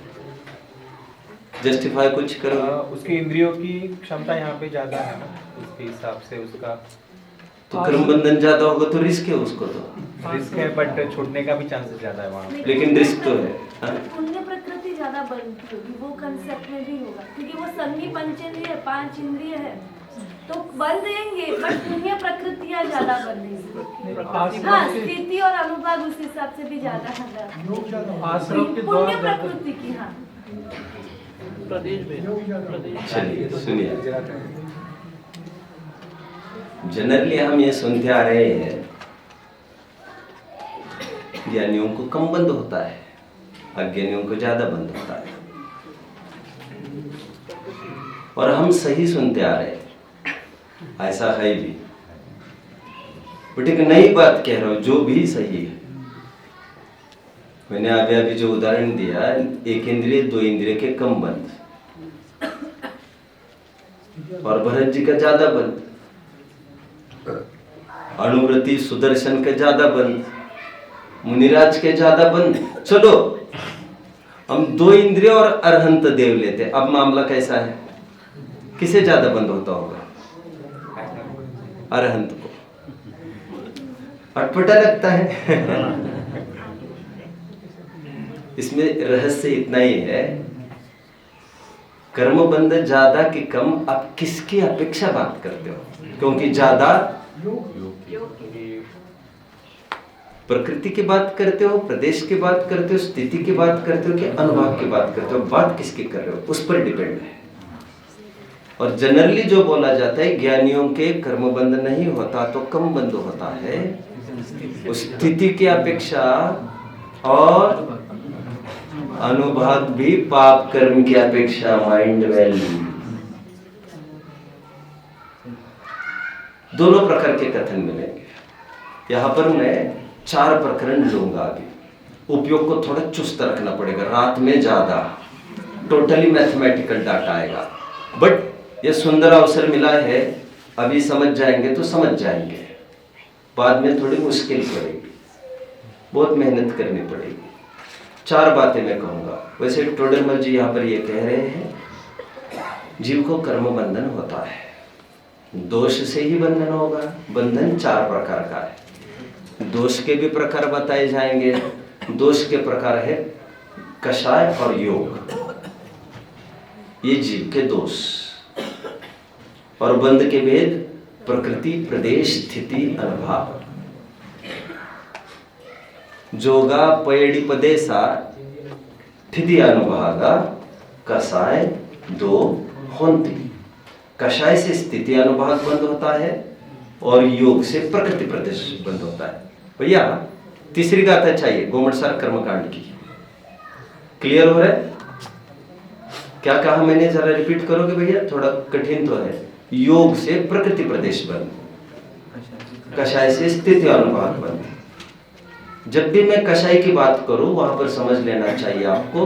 जस्टिफाई कुछ करो। उसकी इंद्रियों की क्षमता यहाँ पे ज्यादा है ना, उसके हिसाब से उसका तो कर्म बंधन ज्यादा होगा तो रिस्क है उसको, तो रिस्क है, बट छूटने का भी चांसेस ज्यादा है वहाँ। लेकिन रिस्क तो है। पुण्य प्रकृति ज्यादा बनती होगी, वो कंसेप्ट में भी होगा, क्योंकि वो संगी पंचेंद्रिय है, 5 इंद्रिय है, तो बल देंगे, बट पुण्य प्रकृतियाँ ज्यादा बनेगी। हाँ, स्थिति और अनुभव उस हिसाब से भी ज्यादा है पुण्य प्रकृति की। हाँ चलिए सुनिए, जनरली हम ये सुनते आ रहे हैं ज्ञानियों को कम बंद होता है, अज्ञानियों को ज्यादा बंद होता है। और हम सही सुनते आ रहे हैं, ऐसा है भी। बट एक नई बात कह रहा हूं जो भी सही है। मैंने अभी जो उदाहरण दिया, एक इंद्रिय 2 इंद्रिय के कम बंद, और भरत जी का ज्यादा बंद, अणुव्रति सुदर्शन के ज्यादा बंद, मुनिराज के ज्यादा बंद। चलो हम 2 इंद्रिय और अरहंत देव लेते। अब मामला कैसा है, किसे ज्यादा बंद होता होगा? अरहंत को। अटपटा लगता है। इसमें रहस्य इतना ही है, कर्म बंध ज्यादा कि कम, आप किसकी अपेक्षा बात करते हो? क्योंकि ज्यादा प्रकृति की बात करते हो, प्रदेश की बात करते हो, स्थिति की बात करते हो कि अनुभव की बात करते हो? बात किसकी कर रहे हो उस पर डिपेंड है। और जनरली जो बोला जाता है ज्ञानियों के कर्म बंध नहीं होता तो कम बंध होता है, उस स्थिति की अपेक्षा। और अनुभव भी पाप कर्म की अपेक्षा, माइंड वेल। दोनों प्रकार के कथन मिलेंगे यहां पर। मैं 4 प्रकरण लूंगा अभी, उपयोग को थोड़ा चुस्त रखना पड़ेगा, रात में ज्यादा टोटली मैथमेटिकल डाटा आएगा। बट ये सुंदर अवसर मिला है, अभी समझ जाएंगे तो समझ जाएंगे, बाद में थोड़ी मुश्किल पड़ेगी, बहुत मेहनत करनी पड़ेगी। 4 बातें मैं कहूंगा। वैसे टोडरमल जी यहाँ पर ये कह रहे हैं जीव को कर्म बंधन होता है, दोष से ही बंधन होगा। बंधन 4 प्रकार का है, दोष के भी प्रकार बताए जाएंगे। दोष के प्रकार है कषाय और योग, ये जीव के दोष। और बंध के भेद प्रकृति, प्रदेश, स्थिति, अनुभाव। जोगा पयड़ी पदेसा स्थिति अनुभाग कषाय दो होंती। कषाय से स्थिति अनुभाग बंद होता है और योग से प्रकृति प्रदेश बंद होता है। भैया तीसरी गाथा चाहिए गोमटसार कर्मकांड की। क्लियर हो रहा है? क्या कहा मैंने, जरा रिपीट करोगे भैया? थोड़ा कठिन तो है। योग से प्रकृति प्रदेश बंद, कषाय से स्थिति अनुभाग बंद। जब भी मैं कषाय की बात करूं वहां पर समझ लेना चाहिए आपको,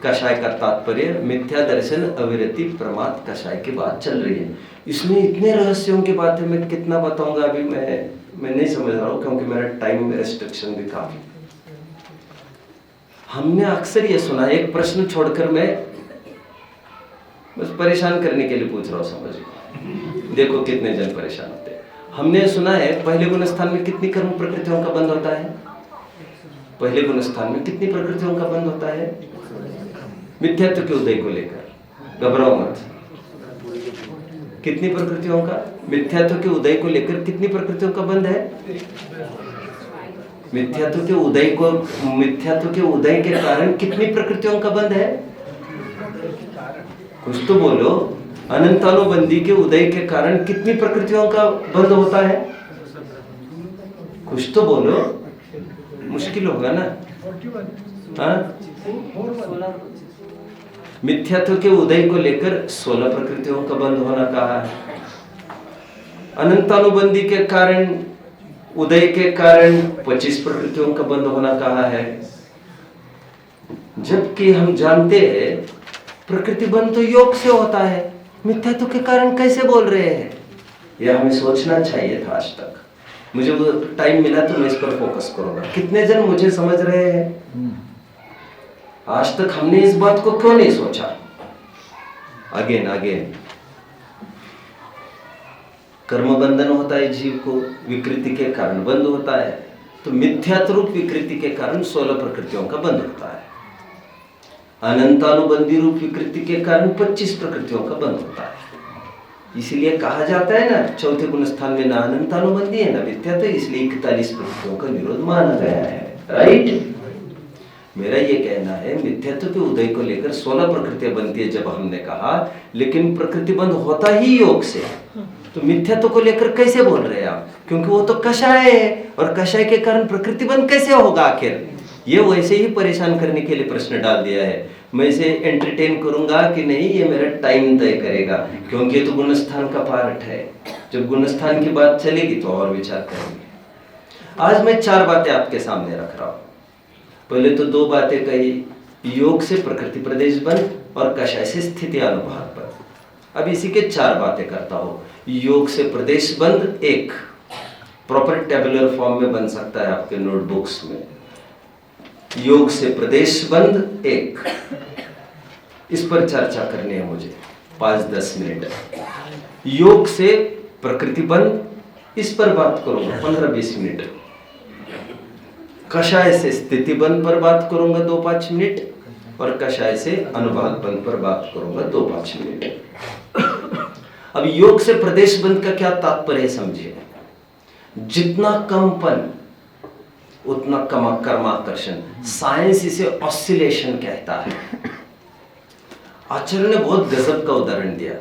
कषाय का तात्पर्य मिथ्या दर्शन, अविरति, प्रमाद, कषाय की बात चल रही है। इसमें इतने रहस्यों की बातें मैं कितना बताऊंगा अभी मैं नहीं समझ रहा हूं, क्योंकि मेरा टाइम रेस्ट्रिक्शन भी काफी। हमने अक्सर ये सुना, एक प्रश्न छोड़कर मैं बस परेशान करने के लिए पूछ रहा हूं, समझ देखो कितने जन परेशान होते हैं। हमने सुना है पहले गुण स्थान में कितनी कर्म प्रकृतियों का बंध होता है? पहले गुण स्थान में कितनी प्रकृतियों का बंध होता है? मिथ्यात्व के उदय को लेकर, घबराओ मत। कितनी प्रकृतियों का? मिथ्यात्व के उदय को लेकर कितनी प्रकृतियों का बंध है? मिथ्यात्व के उदय के कारण कितनी प्रकृतियों का बंध है? कुछ तो बोलो। अनंतानुबंधी के उदय के कारण कितनी प्रकृतियों का बंध होता है? कुछ तो बोलो, मुश्किल होगा ना। हाँ? मिथ्यात्व के उदय को लेकर 16 प्रकृतियों का बंध होना कहा है। अनंतानुबंधी के कारण, उदय के कारण 25 प्रकृतियों का बंध होना कहा है। जबकि हम जानते हैं प्रकृति बंध तो योग से होता है, मिथ्यात्व के कारण कैसे बोल रहे हैं? यह हमें सोचना चाहिए था आज तक। मुझे वो टाइम मिला तो मैं इस पर फोकस करूंगा। कितने जन मुझे समझ रहे हैं? आज तक हमने इस बात को क्यों नहीं सोचा? अगेन कर्म बंधन होता है जीव को, विकृति के कारण बंद होता है। तो मिथ्यात्व रूप विकृति के कारण 16 प्रकृतियों का बंध होता है। अनंतानुबंधी रूप विकृति के कारण 25 प्रकृतियों का बंध होता है। इसलिए कहा जाता है ना, चौथे गुण स्थान में ना अनंतानुबंधी है ना मिथ्यात्व, इसलिए 41 प्रकृतियों का विरोध माना गया है। राइट? मेरा ये कहना है मिथ्यात्व के उदय को लेकर 16 प्रकृतियां बनती है जब हमने कहा, लेकिन प्रकृति बंध होता ही योग से। तो मिथ्यात्व को लेकर कैसे बोल रहे हैं आप? क्योंकि वो तो कषाय है, और कषाय के कारण प्रकृति बंध कैसे होगा आखिर? ये वैसे ही परेशान करने के लिए प्रश्न डाल दिया है। मैं इसे एंटरटेन करूंगा कि नहीं, ये मेरा टाइम तय करेगा, क्योंकि ये तो गुणस्थान का पार्ट है। जब गुणस्थान की बात चलेगी तो और विचार करेंगे। आज मैं 4 बातें आपके सामने रख रहा हूं। पहले तो 2 बातें कही, योग से प्रकृति प्रदेश बंध और कषाय से स्थिति अनुभाग बंध। अब इसी के 4 बातें करता हूं। योग से प्रदेश बंध एक प्रॉपर टेबुलर फॉर्म में बन सकता है आपके नोटबुक्स में। योग से प्रदेश बंध एक, इस पर चर्चा करनी है मुझे 5-10 मिनट। योग से प्रकृति बंध, इस पर बात करूंगा 15-20 मिनट। कषाय से स्थिति बंध पर बात करूंगा 2-5 मिनट, और कषाय से अनुभाग बंध पर बात करूंगा 2-5 मिनट। अब योग से प्रदेश बंध का क्या तात्पर्य समझिए। जितना कमपन उतना कम कर्माकर्षण। साइंस इसे ऑसिलेशन कहता है। आचार्य ने बहुत गजब का उदाहरण दिया,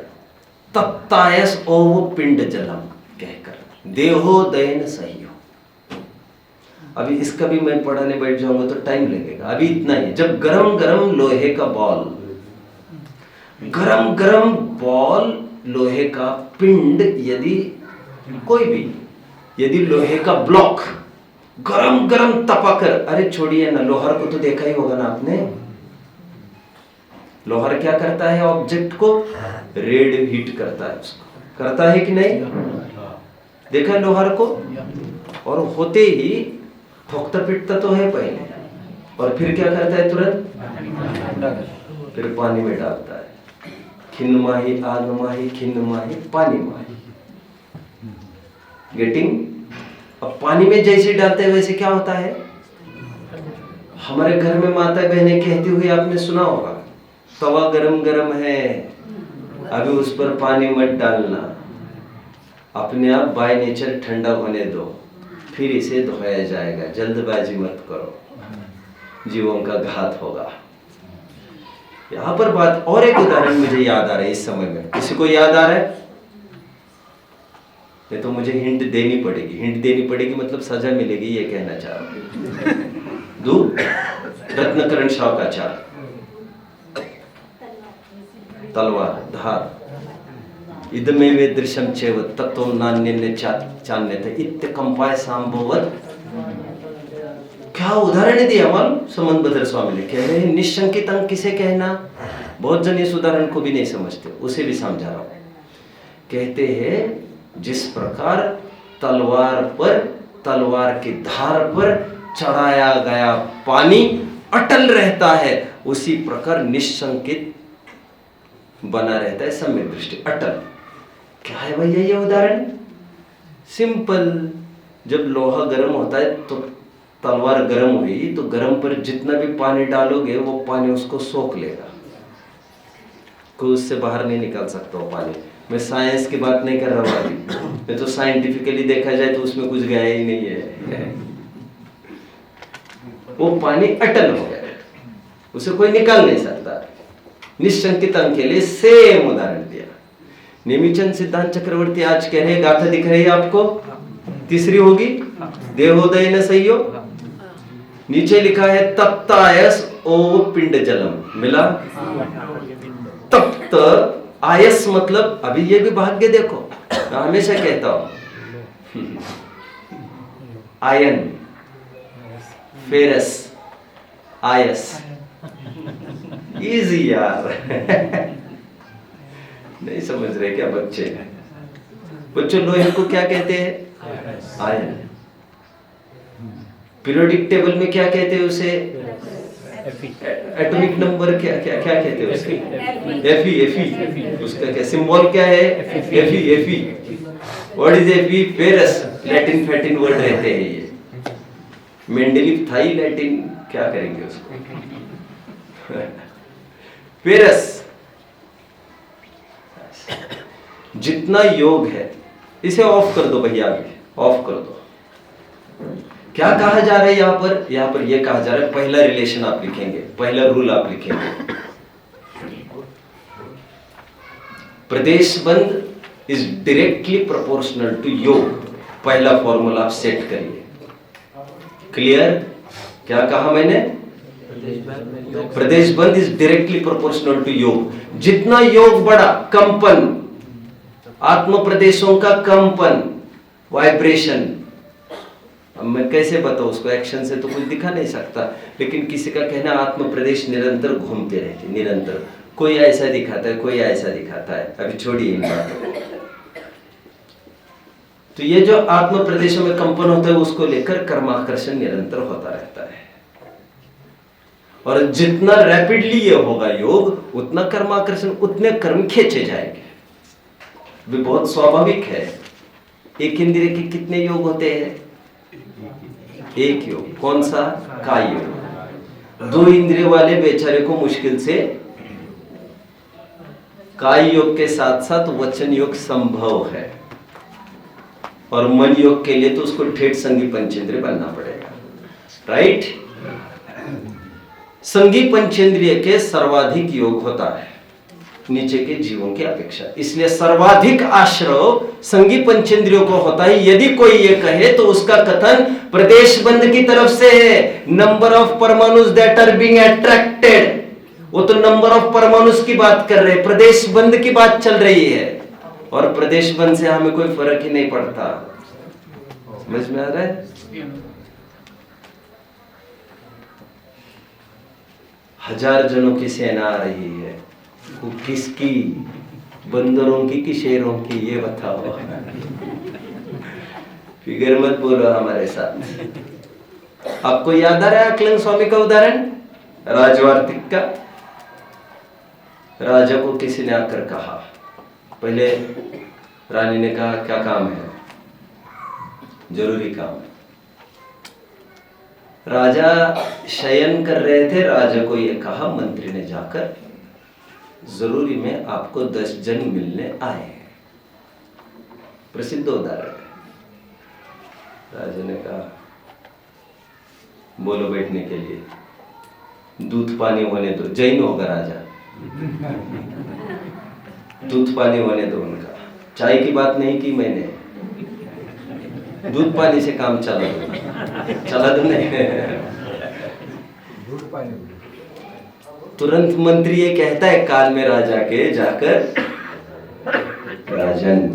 तत्तायस ओव पिंड जलम कहकर, देहो दयन सही हो। अभी इसका भी मैं पढ़ाने बैठ जाऊंगा तो टाइम लगेगा। अभी इतना ही, जब गरम गरम लोहे का बॉल, गरम गरम बॉल लोहे का पिंड, यदि कोई भी, यदि लोहे का ब्लॉक गरम गरम तपाकर, अरे छोड़िए ना, लोहार को तो देखा ही होगा ना आपने। लोहार क्या करता है? ऑब्जेक्ट को रेड हीट करता है, उसको करता है कि नहीं? देखा है लोहार को? और होते ही ठोकता पिटता तो है पहले, और फिर क्या करता है? तुरंत फिर पानी में डालता है। खिन्न माही, आग माही, खिन्न माही, पानी माही। गेटिंग? अब पानी में जैसे डालते हैं वैसे क्या होता है? हमारे घर में माता बहनें कहती हुई आपने सुना होगा, तवा गरम गरम है, अभी उस पर पानी मत डालना, अपने आप बाय नेचर ठंडा होने दो, फिर इसे धोया जाएगा, जल्दबाजी मत करो, जीवों का घात होगा। यहाँ पर बात, और एक उदाहरण मुझे याद आ रहा है इस समय में, किसी को याद आ रहा है? नहीं तो मुझे हिंट देनी पड़ेगी, हिंट देनी पड़ेगी मतलब सजा मिलेगी, ये कहना चाह रहा हूं। दो रत्नकरण शाह का चार, तलवार, धार, इदमे वे दृश्यम चेव तत्व नान्य चान्यते इत्य कंपाय सांभवत। क्या उदाहरण दिया मालूम समन भद्र स्वामी ने, कह रहे हैं निशंकित अंग किसे कहना, बहुत जन इस उदाहरण को भी नहीं समझते, उसे भी समझा रहा हूं। कहते हैं जिस प्रकार तलवार पर, तलवार की धार पर चढ़ाया गया पानी अटल रहता है, उसी प्रकार निशंकित बना रहता है सम्यक दृष्टि, अटल। क्या है भैया ये उदाहरण? सिंपल, जब लोहा गर्म होता है तो तलवार गर्म हुई तो गर्म पर जितना भी पानी डालोगे वो पानी उसको सोख लेगा, कोई उससे बाहर नहीं निकाल सकता वो पानी। मैं साइंस की बात नहीं कर रहा अभी, मैं तो साइंटिफिकली देखा जाए तो उसमें कुछ गया ही नहीं है, वो पानी अटल हो गया, उसे कोई निकाल नहीं सकता। निशंकित अंग के लिए सेम उदाहरण दिया। नेमिचंद सिद्धांत चक्रवर्ती आज कह रहे, गाथा दिख रही है आपको, तीसरी होगी देहोदय न सही हो, नीचे लिखा है तप्तायस ओ पिंड जलम, मिला? तप्त आयस मतलब, अभी ये भी भाग्य देखो, मैं हमेशा कहता हूं आयन, फेरस, आयस, इजी यार नहीं समझ रहे क्या बच्चे? बच्चों लोहे को क्या कहते हैं? आयन। पीरियोडिक टेबल में क्या कहते हैं उसे? एटॉमिक नंबर क्या क्या क्या कहते हैं उसके? एफी, एफी, उसका क्या सिंबल क्या है? F E, F E. What is F E? Ferrous, Latin फैटिन वर्ड रहते हैं ये। मेंडेलिव थाई लैटिन क्या करेंगे उसको? फेरस। जितना योग है, इसे ऑफ कर दो भैया, अभी ऑफ कर दो। क्या कहा जा रहा है यहाँ पर? यहाँ पर यह कहा जा रहा है, पहला रिलेशन आप लिखेंगे, पहला रूल आप लिखेंगे, प्रदेश बंद इज डायरेक्टली प्रोपोर्शनल टू योग। पहला फॉर्मूला आप सेट करिए। क्लियर? क्या कहा मैंने? प्रदेश बंद इज डायरेक्टली प्रोपोर्शनल टू योग। जितना योग बढ़ा, कंपन, आत्म प्रदेशों का कंपन, वाइब्रेशन, अब मैं कैसे बताऊं उसको, एक्शन से तो कुछ दिखा नहीं सकता, लेकिन किसी का कहना आत्म प्रदेश निरंतर घूमते रहते, निरंतर, कोई ऐसा दिखाता है, कोई ऐसा दिखाता है, अभी छोड़िए इन बातों को। तो ये जो आत्म प्रदेशों में कंपन होता है, उसको लेकर कर्माकर्षण निरंतर होता रहता है, और जितना रैपिडली ये होगा योग, उतना कर्माकर्षण, उतने कर्म खींचे जाएंगे। भी बहुत स्वाभाविक है। एक इंद्रिय के कितने योग होते हैं? एक योग। कौन सा? काय योग। दो इंद्रिय वाले बेचारे को मुश्किल से काय योग के साथ साथ वचन योग संभव है, और मन योग के लिए तो उसको ठेठ संगी पंचेंद्रिय बनना पड़ेगा, राइट? संगी पंचेंद्रिय के सर्वाधिक योग होता है नीचे के जीवों की अपेक्षा, इसलिए सर्वाधिक आश्रव संगी पंचेंद्रियों को होता है। यदि कोई ये कहे तो उसका कथन प्रदेश बंद की तरफ से है। नंबर ऑफ परमाणुस दैट आर बीइंग अट्रैक्टेड, वो तो नंबर ऑफ परमाणुस की बात कर रहे हैं, प्रदेश बंद की बात चल रही है, और प्रदेश बंद से हमें कोई फर्क ही नहीं पड़ता। समझ में आ रहा है? हजार जनों की सेना आ रही है, वो किसकी? बंदरों की कि शेरों की? ये बताओ। फिगर मत बोलो हमारे साथ। आपको याद आ रहा है अकलंग स्वामी का उदाहरण, राजवार्तिक का? राजा को किसी ने आकर कहा, पहले रानी ने कहा क्या काम है? जरूरी काम है। राजा शयन कर रहे थे, राजा को ये कहा, मंत्री ने जाकर, जरूरी में आपको 10 जन मिलने आए हैं। प्रसिद्ध उदाहरण है। राजा ने कहा, बोलो बैठने के लिए, दूध पानी होने दो। जैन होगा राजा, दूध पानी होने दो उनका। चाय की बात नहीं की मैंने, दूध पानी से काम चला दो नहीं। दूध पानी। तुरंत मंत्री ये कहता है काल में राजा के जाकर, राजन,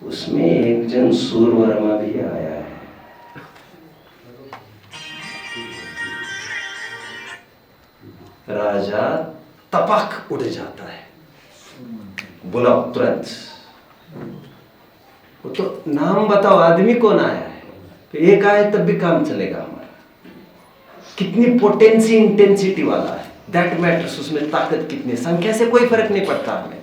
उसमें एक जन सूरवर्मा भी आया है। राजा तपक उड़ जाता है, बुलाओ तुरंत। वो तो नाम बताओ, आदमी कौन आया है? तो एक आए तब भी काम चलेगा हमारा। कितनी पोटेंसी इंटेंसिटी वाला है, दैट मैटर्स। उसमें ताकत कितनी, संख्या से कोई फर्क नहीं पड़ता हमें।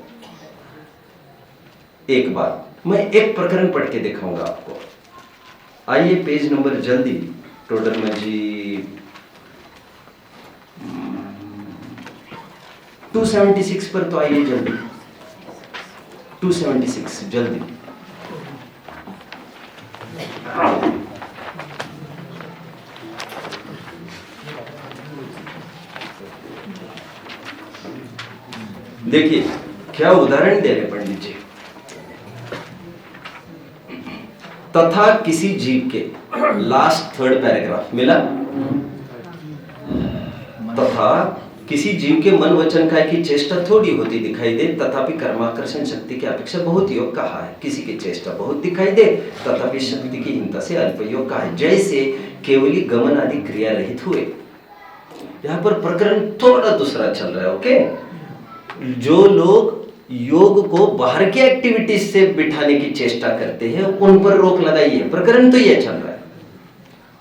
एक बात मैं एक प्रकरण पढ़ के दिखाऊंगा आपको। आइए पेज नंबर जल्दी, टोडरमल जी 276 पर तो आइए जल्दी, 276 जल्दी। देखिए क्या उदाहरण दे रहे पंडित जी। तथा किसी जीव के, लास्ट 3rd पैराग्राफ मिला। तथा किसी जीव के मन वचन काय की चेष्टा थोड़ी होती दिखाई दे, तथापि कर्माकर्षण शक्ति की अपेक्षा बहुत योग कहा है। किसी की चेष्टा बहुत दिखाई दे, तथापि शक्ति की हीनता से अल्प योग कहा है। जैसे केवली गमन आदि क्रिया रहित हुए। यहाँ पर प्रकरण थोड़ा दूसरा चल रहा है। ओके, जो लोग योग को बाहर की एक्टिविटीज से बिठाने की चेष्टा करते हैं, उन पर रोक लगाइए। प्रकरण तो ये चल रहा है।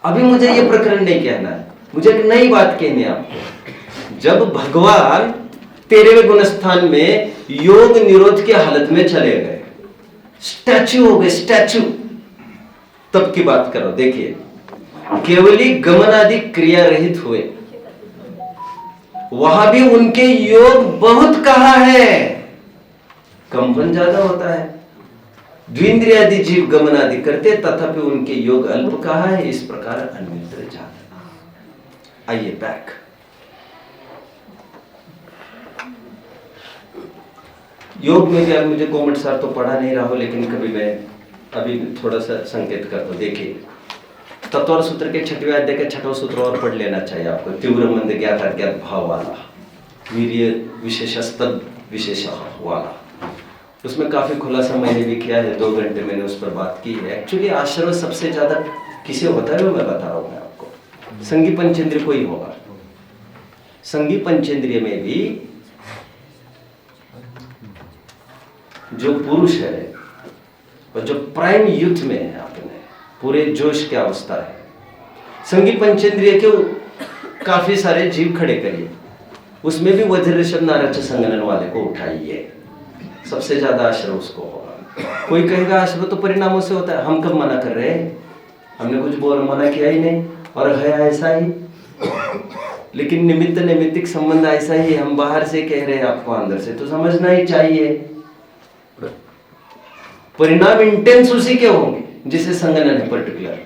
अभी मुझे ये प्रकरण नहीं कहना है, मुझे एक नई बात कहनी है आपको। जब भगवान 13वें गुणस्थान में योग निरोध की हालत में चले गए, स्टैचू हो गए, स्टैचू, तब की बात करो। देखिए, केवली गमन आदि क्रिया रहित हुए, वहां भी उनके योग बहुत कहा है। कंपन ज्यादा होता है, द्विंद्रियादि जीव गमन आदि करते, तथापि उनके योग अल्प कहा है। इस प्रकार अन्यत्र जाता। आइए बैक। योग में भी अब मुझे कोमट सर तो पढ़ा नहीं रहा हो, लेकिन कभी मैं अभी थोड़ा सा संकेत कर दो। देखिए, तत्वर सूत्र के 6वें अध्याय के 6वां सूत्र और पढ़ लेना चाहिए आपको। तीव्र मंद ज्ञात अज्ञात भाव वाला, वीर्य विशेषस्तद विशेष वाला। उसमें काफी खुलासा मैंने भी किया है, 2 घंटे मैंने उस पर बात की है। एक्चुअली आश्रय सबसे ज्यादा किसे होता है वो मैं बता रहा हूं आपको। संगी पंचेंद्रिय को ही होगा। संगी पंचेंद्रिय में भी जो पुरुष है और जो प्राइम यूथ में है, अपने पूरे जोश की अवस्था है, संगी पंचेंद्रिय के काफी सारे जीव खड़े करिए, उसमें भी वज्र ऋषभ नारच संगनन वाले को उठाइए। सबसे ज्यादा आश्रय उसको होगा। कोई कहेगा आश्रय तो परिणामों से होता है। हम कब मना कर रहे हैं? हमने कुछ मना किया ही नहीं, और है ऐसा ही। लेकिन निमित्त नैमित्तिक संबंध ऐसा ही, हम बाहर से कह रहे हैं, आपको अंदर से तो समझना ही चाहिए। परिणाम इंटेंस उसी के होंगे जिसे संगनन है, पर्टिकुलर।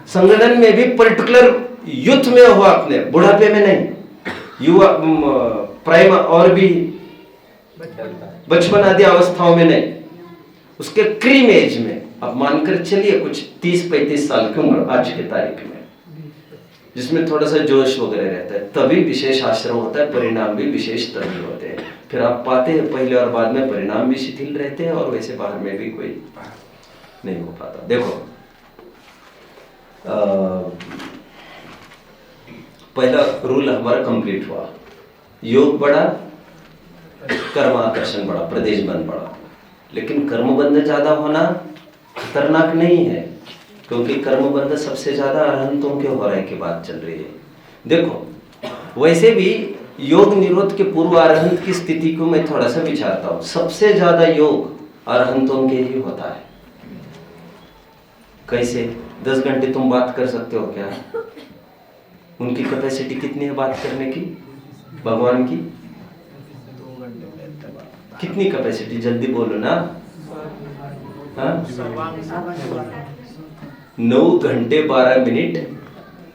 संगनन में भी पर्टिकुलर यूथ में हो, अपने बुढ़ापे में नहीं, युवा प्राइम और भी बचपन आदि अवस्थाओं में नहीं, उसके क्रीम एज में। अब मानकर चलिए कुछ 30-35 साल की उम्र आज के तारीख में, जिसमें थोड़ा सा जोश वगैरह रहता है, तभी विशेष आश्रय होता है। परिणाम भी विशेष तभी होते हैं। फिर आप पाते हैं पहले और बाद में परिणाम भी शिथिल रहते हैं, और वैसे बाहर में भी कोई नहीं हो पाता। देखो, पहला रूल हमारा कंप्लीट हुआ। योग बढ़ा, कर्म आकर्षण बढ़ा, प्रदेश बंध बढ़ा। लेकिन कर्म बंध ज्यादा होना खतरनाक नहीं है, क्योंकि कर्म बंध सबसे ज्यादा अरहंतों के हो रहे की बात चल रही है। देखो, वैसे भी योग निरोध के पूर्व अरहंत की स्थिति को मैं थोड़ा सा विचारता हूं। सबसे ज्यादा योग अरहंतों के ही होता है। कैसे? 10 घंटे तुम बात कर सकते हो क्या? उनकी कैपेसिटी कितनी है बात करने की, भगवान की? कितनी कैपेसिटी, जल्दी बोलो ना। हाँ? 9 घंटे 12 मिनट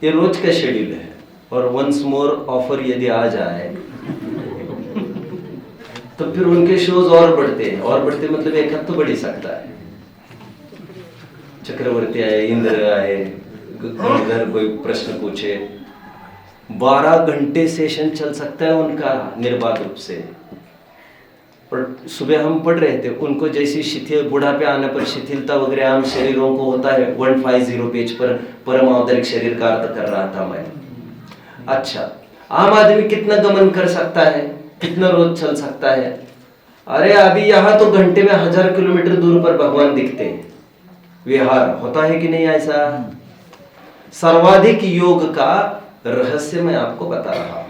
ये रोज का शेड्यूल है। और वंस मोर ऑफर यदि आ जाए तो फिर उनके शोज और बढ़ते हैं, और बढ़ते मतलब एक हद तो बढ़ ही सकता है। चक्रवर्ती आए, इंद्र आए, इधर कोई प्रश्न पूछे, 12 घंटे सेशन चल सकता है उनका निर्बाध रूप से। और सुबह हम पढ़ रहे थे, उनको जैसी शिथिल, बुढ़ापे आने पर शिथिलता वगैरह आम शरीरों को होता है। 150 पेज पर परम औदरिक शरीर का अर्थ कर रहा था मैं। अच्छा, आम आदमी कितना गमन कर सकता है, कितना रोज चल सकता है? अरे अभी यहाँ तो घंटे में 1000 किलोमीटर दूर पर भगवान दिखते हैं। विहार होता है कि नहीं ऐसा? सर्वाधिक योग का रहस्य मैं आपको बता रहा हूं।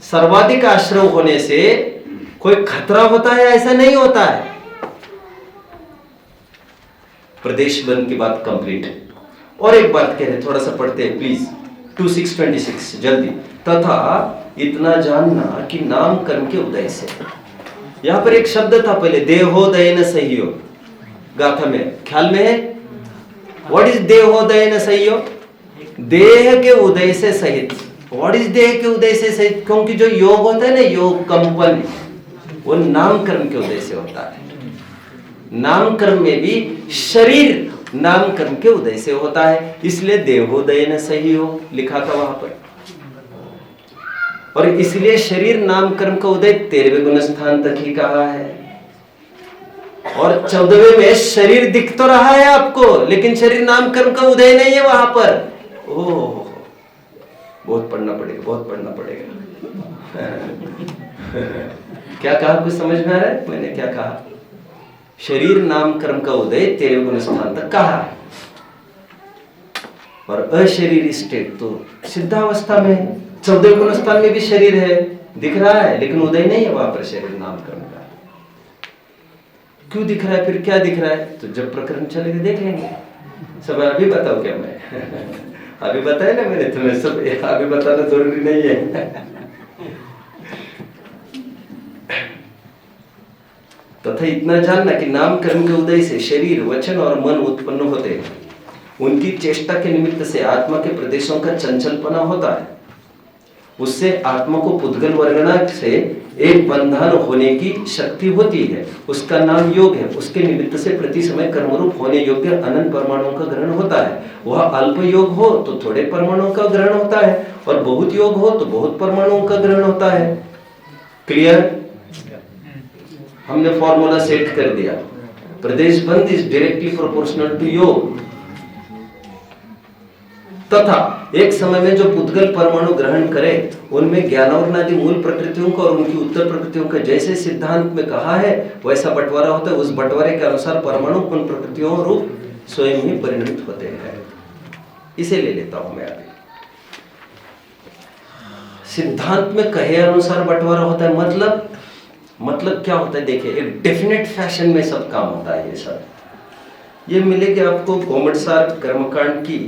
सर्वाधिक आश्रव होने से कोई खतरा होता है? ऐसा नहीं होता है। प्रदेश बंद की बात कंप्लीट। और एक बात कह रहे, थोड़ा सा पढ़ते हैं प्लीज, 2626 जल्दी। तथा इतना जानना कि नाम कर्म के उदय से, यहां पर एक शब्द था पहले, देहोदयन सहयोग, गाथा में ख्याल में है? व्हाट इज देहोदयन सहयोग? देह के उदय से सहित। व्हाट इज देह के उदय से सहित? क्योंकि जो योग होता है ना, योग कंपन, वो नाम कर्म के उदय से होता है। नाम कर्म में भी शरीर नाम कर्म के उदय से होता है, इसलिए देहोदयन सहयोग लिखा था वहां पर। और इसलिए शरीर नाम कर्म का उदय 13वें गुण स्थान तक ही कहा है। और 14वें में शरीर दिख तो रहा है आपको, लेकिन शरीर नाम कर्म का उदय नहीं है वहां पर। ओह, बहुत पढ़ना पड़ेगा, बहुत पढ़ना पड़ेगा। क्या कहा, कुछ समझ में आ रहा है मैंने क्या कहा? शरीर नाम कर्म का उदय 13वें गुण स्थान तक कहा है। और अशरीर स्टेट तो सिद्धावस्था में है। 14वें गुण स्थान में भी शरीर है, दिख रहा है, लेकिन उदय नहीं है वहां पर शरीर नाम कर्म का। क्यों दिख रहा है, फिर क्या दिख रहा है? तो जब प्रकरण चलेगा देख लेंगे। सब अभी बताओ क्या मैं? अभी बताया ना मैंने तुम्हें, सब अभी बताना जरूरी नहीं है। तथा इतना जानना कि नाम कर्म के उदय से शरीर, वचन और मन उत्पन्न होते हैं। उनकी चेष्टा के निमित्त से आत्मा के प्रदेशों का चंचलपना होता है। उससे आत्मा को पुद्गल वर्गणा से एक बंधन होने की शक्ति होती है, उसका नाम योग है। उसके निमित्त से प्रति समय कर्मरूप होने योग्य अनंत परमाणुओं का ग्रहण होता है। वह अल्प योग हो तो थोड़े परमाणुओं का ग्रहण होता है, और बहुत योग हो तो बहुत परमाणुओं का ग्रहण होता है। क्लियर? हमने फॉर्मूला सेट कर दिया। प्रदेश बंद इज डायरेक्टली प्रोपोर्शनल टू योग। तथा एक समय में जो पुद्गल परमाणु ग्रहण करे, उनमें ज्ञानावरणादि मूल प्रकृतियों का और उनकी उत्तर प्रकृतियों का जैसे सिद्धांत में कहा है वैसा बंटवारा होता है। उस बंटवारे के अनुसार परमाणु उन प्रकृतियों रूप स्वयं ही परिणमित होते हैं। इसे ले लेता हूं मैं अभी। सिद्धांत में कहे अनुसार बंटवारा होता है, मतलब क्या होता है? देखिए, एक डेफिनेट फैशन में सब काम होता है। ये सब ये मिलेगी आपको गोमटसार कर्मकांड की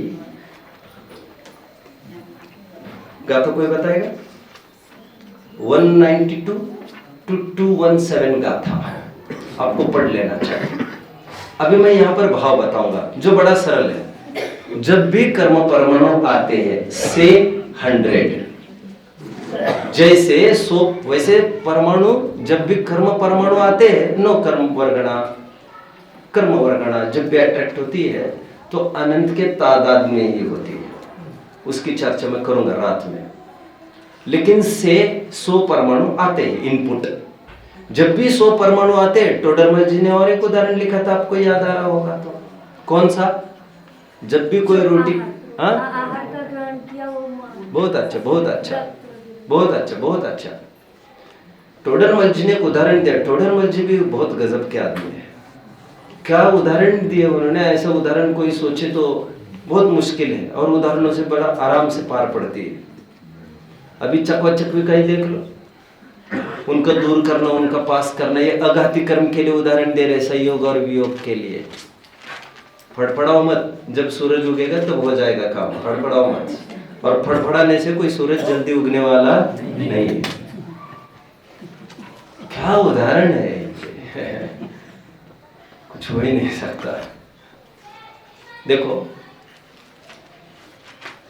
गाथा, कोई बताएगा? 192 to 217 गाथा आपको पढ़ लेना चाहिए। अभी मैं यहाँ पर भाव बताऊंगा जो बड़ा सरल है। जब भी कर्म परमाणु आते हैं से 100, जैसे 100 वैसे परमाणु जब भी कर्म परमाणु आते हैं, नो कर्म वर्गणा जब भी अट्रैक्ट होती है तो अनंत के तादाद में ही होती है। उसकी चर्चा मैं करूंगा रात में। लेकिन से 100 परमाणु आते हैं इनपुट। जब भी 100 परमाणु आते हैं, टोडरमल जी ने और एक उदाहरण लिखा था, आपको याद आ रहा होगा तो कौन सा? जब भी कोई रोटी आहार का ग्रहण किया वो बहुत अच्छा, बहुत अच्छा, बहुत अच्छा, बहुत अच्छा। टोडरमल जी ने एक उदाहरण दिया। टोडरमल जी भी बहुत गजब के आदमी है। क्या उदाहरण दिए उन्होंने, ऐसा उदाहरण कोई सोचे तो बहुत मुश्किल है, और उदाहरणों से बड़ा आराम से पार पड़ती है। अभी चकवा चकवी का ही देख लो, उनका दूर करना, उनका पास करना, ये अघाती कर्म के लिए उदाहरण दे रहे, संयोग और वियोग के लिए। फड़फड़ाओ मत, जब सूरज उगेगा तब हो जाएगा काम, फड़फड़ाओ मत। और फड़फड़ाने से कोई सूरज जल्दी उगने वाला नहीं है। क्या उदाहरण है, कुछ हो ही नहीं सकता। देखो,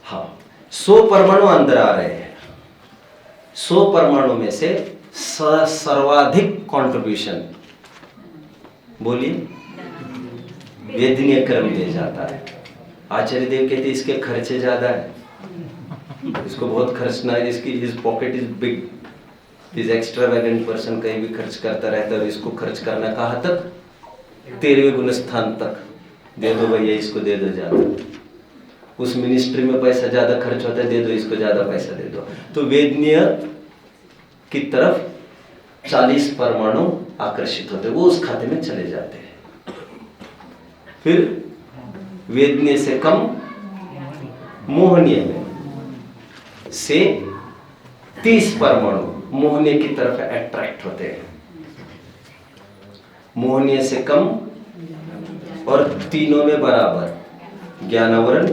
हाँ, 100 परमाणु अंदर आ रहे हैं, 100 परमाणु में से सर्वाधिक कंट्रीब्यूशन, बोलिए, वेदनीय क्रम दिया जाता है। आचार्य देव कहते इसके खर्चे ज्यादा है, इसको बहुत खर्चना है, इसकी his pocket is big, is extravagant person, कहीं भी खर्च करता रहता है। इसको खर्च करना कहाँ तक? 13वें गुण स्थान तक। दे दो भैया, इसको दे दो ज्यादा, उस मिनिस्ट्री में पैसा ज्यादा खर्च होता है, दे दो इसको ज्यादा पैसा दे दो। तो वेदनीय की तरफ 40 परमाणु आकर्षित होते हैं, वो उस खाते में चले जाते हैं। फिर वेदनीय से कम मोहनीय में से 30 परमाणु मोहनीय की तरफ अट्रैक्ट होते हैं। मोहनीय से कम और तीनों में बराबर, ज्ञानावरण,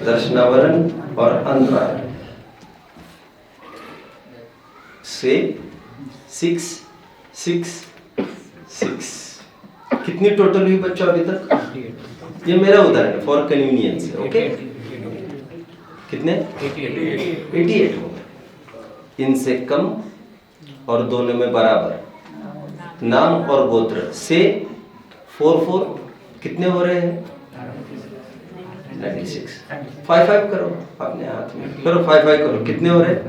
दर्शनावरण और अंतरावरण से 6 6 6। कितनी टोटल हुई बच्चों अभी तक? ये मेरा उदाहरण है, फॉर कन्वीनियंस है, ओके। कितने? 88 हो गए। इनसे कम और दोनों में बराबर, नाम और गोत्र से 4 कितने हो रहे हैं? 96। 5 करो अपने हाथ में, करो 5 करो, कितने हो रहे हैं?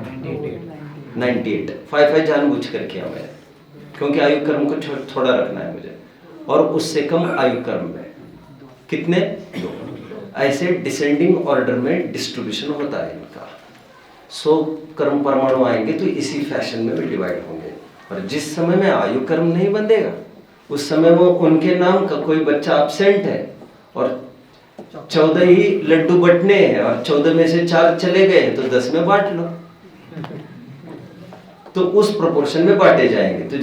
98। 5 जानबूझ कर किया मैंने, क्योंकि आयु क्रम को थोड़ा रखना है मुझे। और उससे कम आयु क्रम में कितने? 2। ऐसे डिसेंडिंग ऑर्डर में डिस्ट्रीब्यूशन होता है इनका। 100 कर्म परमाणु आएंगे तो इसी फैशन में भी डिवाइड होंगे। और जिस समय में आयु कर्म नहीं बंधेगा, उस समय वो उनके नाम का कोई बच्चा एब्सेंट है और 14 ही लड्डू बंटने हैं और 14 में से 4 चले गए तो 10 में बांट लो, तो उस प्रोपोर्शन में बांटे जाएंगे। तो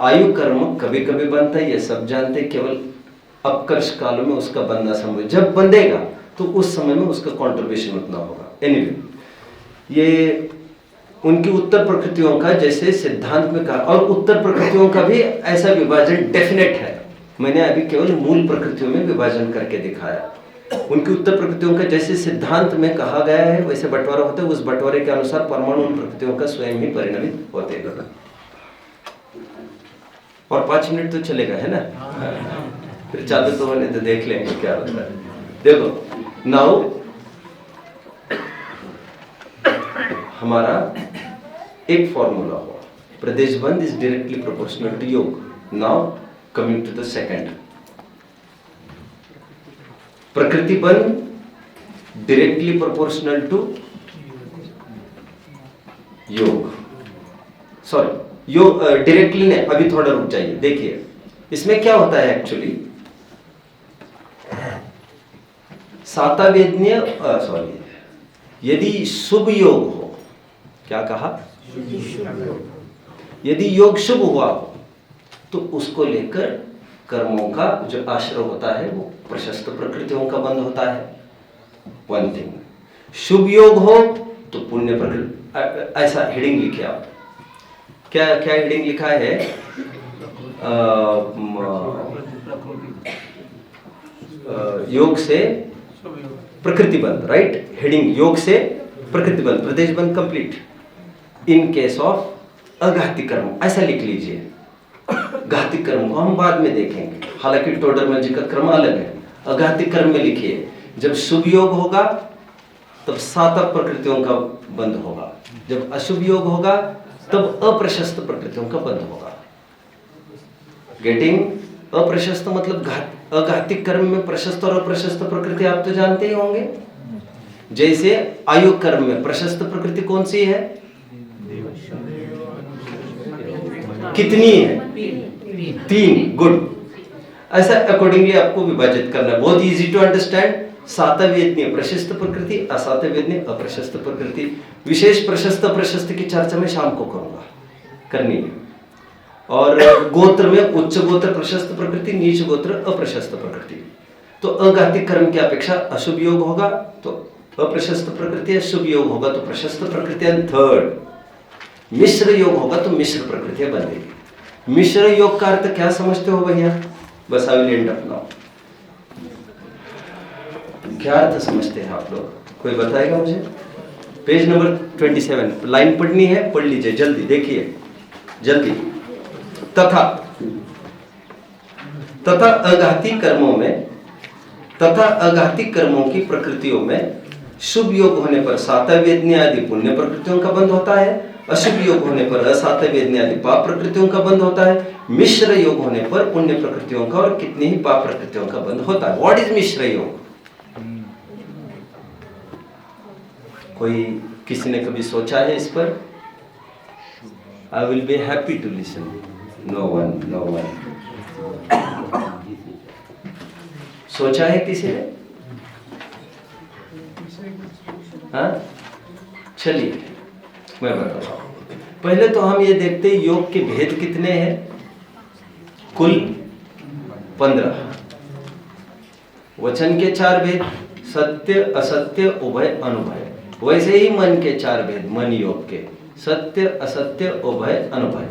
आयु कर्म कभी कभी बनता है, ये सब जानते, केवल अपकर्ष कालों में उसका बनना संभव। जब बंधेगा तो उस समय में उसका कंट्रीब्यूशन उतना होगा। एनीवे, ये उनकी उत्तर प्रकृतियों का जैसे सिद्धांत में कहा, और उत्तर प्रकृतियों का भी ऐसा विभाजन डेफिनेट है। मैंने अभी केवल मूल प्रकृतियों में विभाजन करके दिखाया। उनकी उत्तर प्रकृतियों का जैसे सिद्धांत में कहा गया है वैसे बंटवारा होता है, उस बंटवारे के अनुसार परमाणु उन प्रकृतियों का स्वयं ही परिणमित होते हैं। और 5 मिनट तो चलेगा, है ना? फिर चालू तो होने तो देख लेंगे क्या होता है। देखो, नाउ हमारा एक फॉर्मूला हुआ, प्रदेश बंध इज डायरेक्टली प्रोपोर्शनल टू योग। Now coming to the second, प्रकृति बंध डायरेक्टली प्रोपोर्शनल टू योग। सॉरी, योग डायरेक्टली नहीं, अभी थोड़ा रुक जाइए। देखिए इसमें क्या होता है एक्चुअली, सातावेदनीय सॉरी, यदि शुभ योग हो, क्या कहा? यदि योग शुभ हुआ हो तो उसको लेकर कर्मों का जो आश्रय होता है वो प्रशस्त प्रकृतियों का बंध होता है। वन थिंग, शुभ योग हो तो पुण्य प्रकृति, ऐसा हेडिंग लिखे आप। क्या क्या हेडिंग लिखा है? योग से प्रकृति बंध, राइट? हेडिंग योग से प्रकृति बंध, प्रदेश बंध कंप्लीट इन केस ऑफ अघाती कर्म, ऐसा लिख लीजिए। घाती कर्म को हम बाद में देखेंगे, हालांकि टोडरमल का क्रम अलग है। अघाती कर्म में लिखिए, जब शुभ योग होगा तब 7 प्रकृतियों का बंध होगा, जब अशुभ योग होगा तब अप्रशस्त प्रकृतियों का बंध होगा। गेटिंग? अप्रशस्त मतलब अघाती कर्म में प्रशस्त और अप्रशस्त प्रकृति आप तो जानते ही होंगे। जैसे आयु कर्म में प्रशस्त प्रकृति कौन सी है? कितनी है? 3। गुड। ऐसा अकॉर्डिंगली आपको विभाजित करना है, बहुत इजी टू अंडरस्टैंड। सातवेदनीय प्रशस्त प्रकृति, असातवेदनीय अप्रशस्त प्रकृति। विशेष प्रशस्त अप्रशस्त की चर्चा में शाम को करूंगा, करनी है। और गोत्र में उच्च गोत्र प्रशस्त प्रकृति, नीच गोत्र अप्रशस्त प्रकृति। तो अघाती कर्म की अपेक्षा अशुभ योग होगा तो अप्रशस्त प्रकृति, शुभ योग होगा तो प्रशस्त प्रकृति। थर्ड, मिश्र योग होगा तो मिश्र प्रकृतियां बनेगी। मिश्र योग का अर्थ क्या समझते हो भैया? बस I will and up now. क्या अर्थ समझते हैं आप लोग? कोई बताएगा मुझे? पेज नंबर 27 लाइन पढ़नी है, पढ़ लीजिए जल्दी, देखिए जल्दी। तथा अघाती कर्मों की प्रकृतियों में शुभ योग होने पर सातवेदनी आदि पुण्य प्रकृतियों का बंध होता है, अशुभ योग होने पर असातवेदनी आदि पाप प्रकृतियों का बंध होता है, मिश्र योग होने पर पुण्य प्रकृतियों का और कितनी ही पाप प्रकृतियों का बंध होता है। व्हाट इज मिश्र योग? कोई किसी ने कभी सोचा है इस पर? I will be happy to listen. No one. सोचा है किसी ने? हाँ, चलिए मैं बताता हूं। पहले तो हम ये देखते हैं योग के भेद कितने हैं। कुल 15। वचन के 4 भेद, सत्य असत्य उभय अनुभय। वैसे ही मन के 4 भेद, मन योग के सत्य असत्य उभय अनुभय।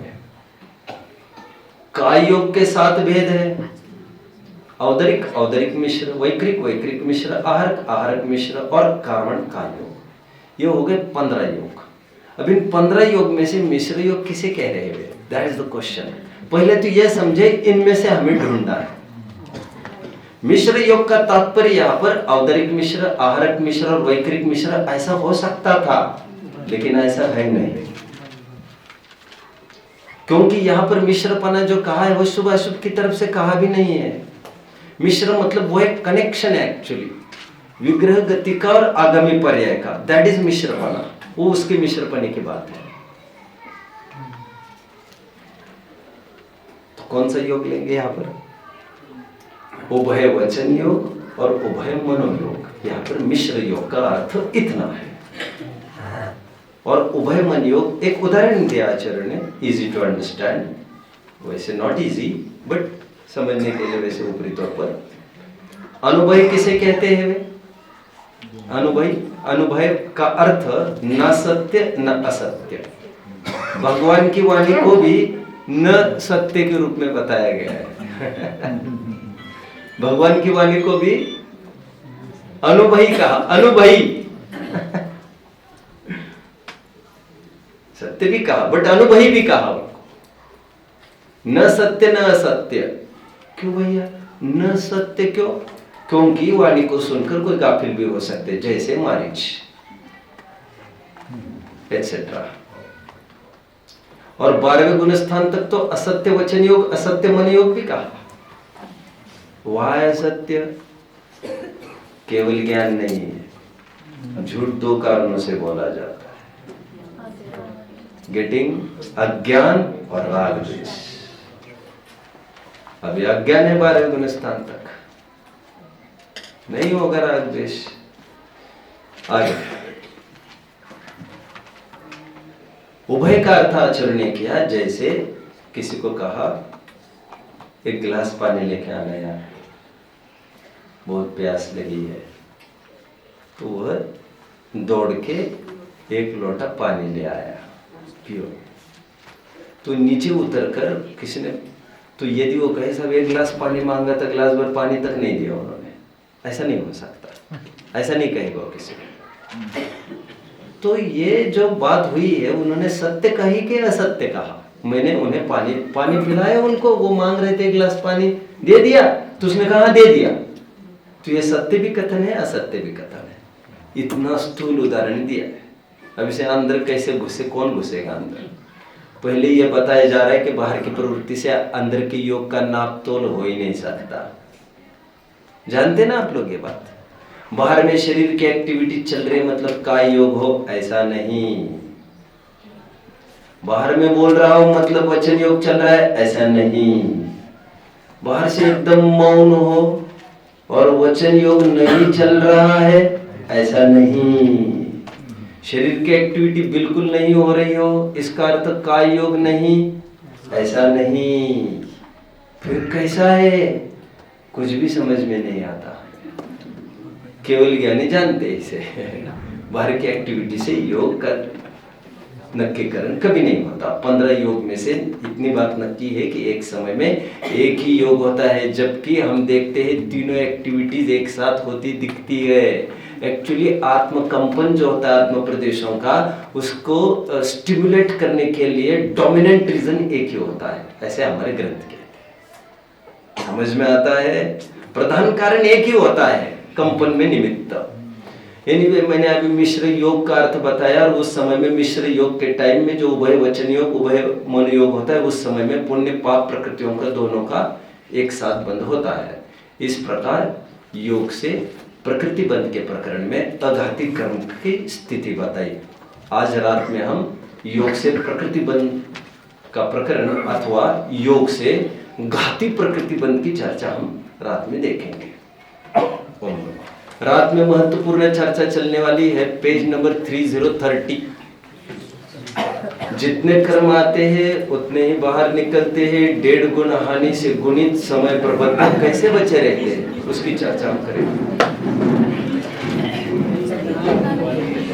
काय योग के 7 भेद है, औदरिक औदरिक मिश्र, वैकृक वैकृक मिश्र, आहरक आहरक मिश्र और कारण का योग। ये हो गए 15 योग। अब इन 15 योग में से मिश्र योग किसे कह रहे हैं? That is the question. पहले तो यह समझे इनमें से हमें ढूंढना है। मिश्र योग का तात्पर्य यहाँ पर औदरिक मिश्र, आहरक मिश्र और वैकृक मिश्र ऐसा हो सकता था, लेकिन ऐसा है नहीं, क्योंकि यहाँ पर मिश्रपना जो कहा है वो शुभ अशुभ की तरफ से कहा भी नहीं है। मिश्र मतलब वो एक कनेक्शन है एक्चुअली, विग्रह गति का और आगामी पर्याय का, दैट इज मिश्रपना। वो उसके मिश्रपने की बात है। तो कौन सा योग लेंगे यहाँ पर? उभय वचन योग और उभय मनोयोग। यहाँ पर मिश्र योग का अर्थ इतना है। और उभय मन योग एक उदाहरण दिया आचार्य ने, इजी टू अंडरस्टैंड, वैसे नॉट इजी बट समझने के लिए वैसे ऊपरी तौर पर। अनुभय किसे कहते हैं? अनुभय का अर्थ न सत्य न असत्य। भगवान की वाणी को भी न सत्य के रूप में बताया गया है। भगवान की वाणी को भी अनुभवी कहा, अनुभवी सत्य भी कहा बट अनुभवी भी कहा उनको। न सत्य न असत्य। क्यों भैया न सत्य? क्यों? क्योंकि वाणी को सुनकर कोई गाफिल भी हो सकते, जैसे मारीच एटसेट्रा। और 12वें गुणस्थान तक तो असत्य वचन योग, असत्य मन योग भी कहा। वह असत्य केवल ज्ञान नहीं है, झूठ 2 कारणों से बोला जाता है, गेटिंग अज्ञान और राग द्वेष। अभी अज्ञान है 12वें गुणस्थान तक, नहीं होगा राग द्वेष। आगे उभय का अर्थ आचार्य ने किया, जैसे किसी को कहा एक गिलास पानी लेके आना यार, बहुत प्यास लगी है, तो वह दौड़ के 1 लोटा पानी ले आया, पियो। तो नीचे उतरकर किसी ने, तो यदि वो कहे साहब 1 गिलास पानी मांगा था, गिलास भर पानी तक नहीं दिया उन्होंने, ऐसा नहीं हो सकता, ऐसा नहीं कहेगा किसी ने। तो ये जो बात हुई है, उन्होंने सत्य कही कि असत्य कहा? मैंने उन्हें पानी पिलाया, उनको वो मांग रहे थे 1 गिलास पानी, दे दिया, तो उसने कहा दे दिया। तो ये सत्य भी कथन है, असत्य भी कथन है। इतना स्थूल उदाहरण दिया है। अब इसे अंदर कैसे घुसे, कौन घुसेगा अंदर? पहले ये बताया जा रहा है कि बाहर की प्रवृत्ति से अंदर के योग का नाप तोल हो ही नहीं सकता। जानते ना आप लोग ये बात? बाहर में शरीर की एक्टिविटी चल रही मतलब काय योग हो, ऐसा नहीं। बाहर में बोल रहा हूं मतलब वचन योग चल रहा है, ऐसा नहीं। बाहर से एकदम मौन हो और वचन योग नहीं चल रहा है, ऐसा नहीं। शरीर की एक्टिविटी बिल्कुल नहीं हो रही हो, इसका अर्थ काय योग नहीं, ऐसा नहीं। फिर कैसा है? कुछ भी समझ में नहीं आता, केवल ज्ञानी जानते इसे। बाहर की एक्टिविटी से योग का नक्कीकरण कभी नहीं होता। 15 योग में से इतनी बात नक्की है कि एक समय में एक ही योग होता है, जबकि हम देखते हैं तीनों एक्टिविटीज एक साथ होती दिखती है। एक्चुअली आत्मकंपन जो होता है आत्म प्रदेशों का, उसको स्टिमुलेट करने के लिए डोमिनेंट रीजन एक ही होता है, ऐसे हमारे ग्रंथ कहते हैं। समझ में आता है? प्रधान कारण एक ही होता है, कंपन में निमित्त। एनीवे, मैंने अभी मिश्र योग का अर्थ बताया, और उस समय में मिश्र योग के टाइम में जो उभय वचन योग उभय मन योग होता है, उस समय में पुण्य पाप प्रकृतियों का दोनों का एक साथ बंध होता है। इस प्रकार योग से प्रकृति बंध के प्रकरण में अघाती कर्म की स्थिति बताई। आज रात में हम योग से प्रकृति बंध का प्रकरण अथवा योग से घाती प्रकृति बंध की चर्चा हम रात में देखेंगे। रात में महत्वपूर्ण चर्चा चलने वाली है पेज नंबर 3030। जितने कर्म आते हैं उतने ही बाहर निकलते हैं। 1.5 गुण हानि से गुणित समय प्रबंधन कैसे बचे रहते हैं, उसकी चर्चा हम करेंगे।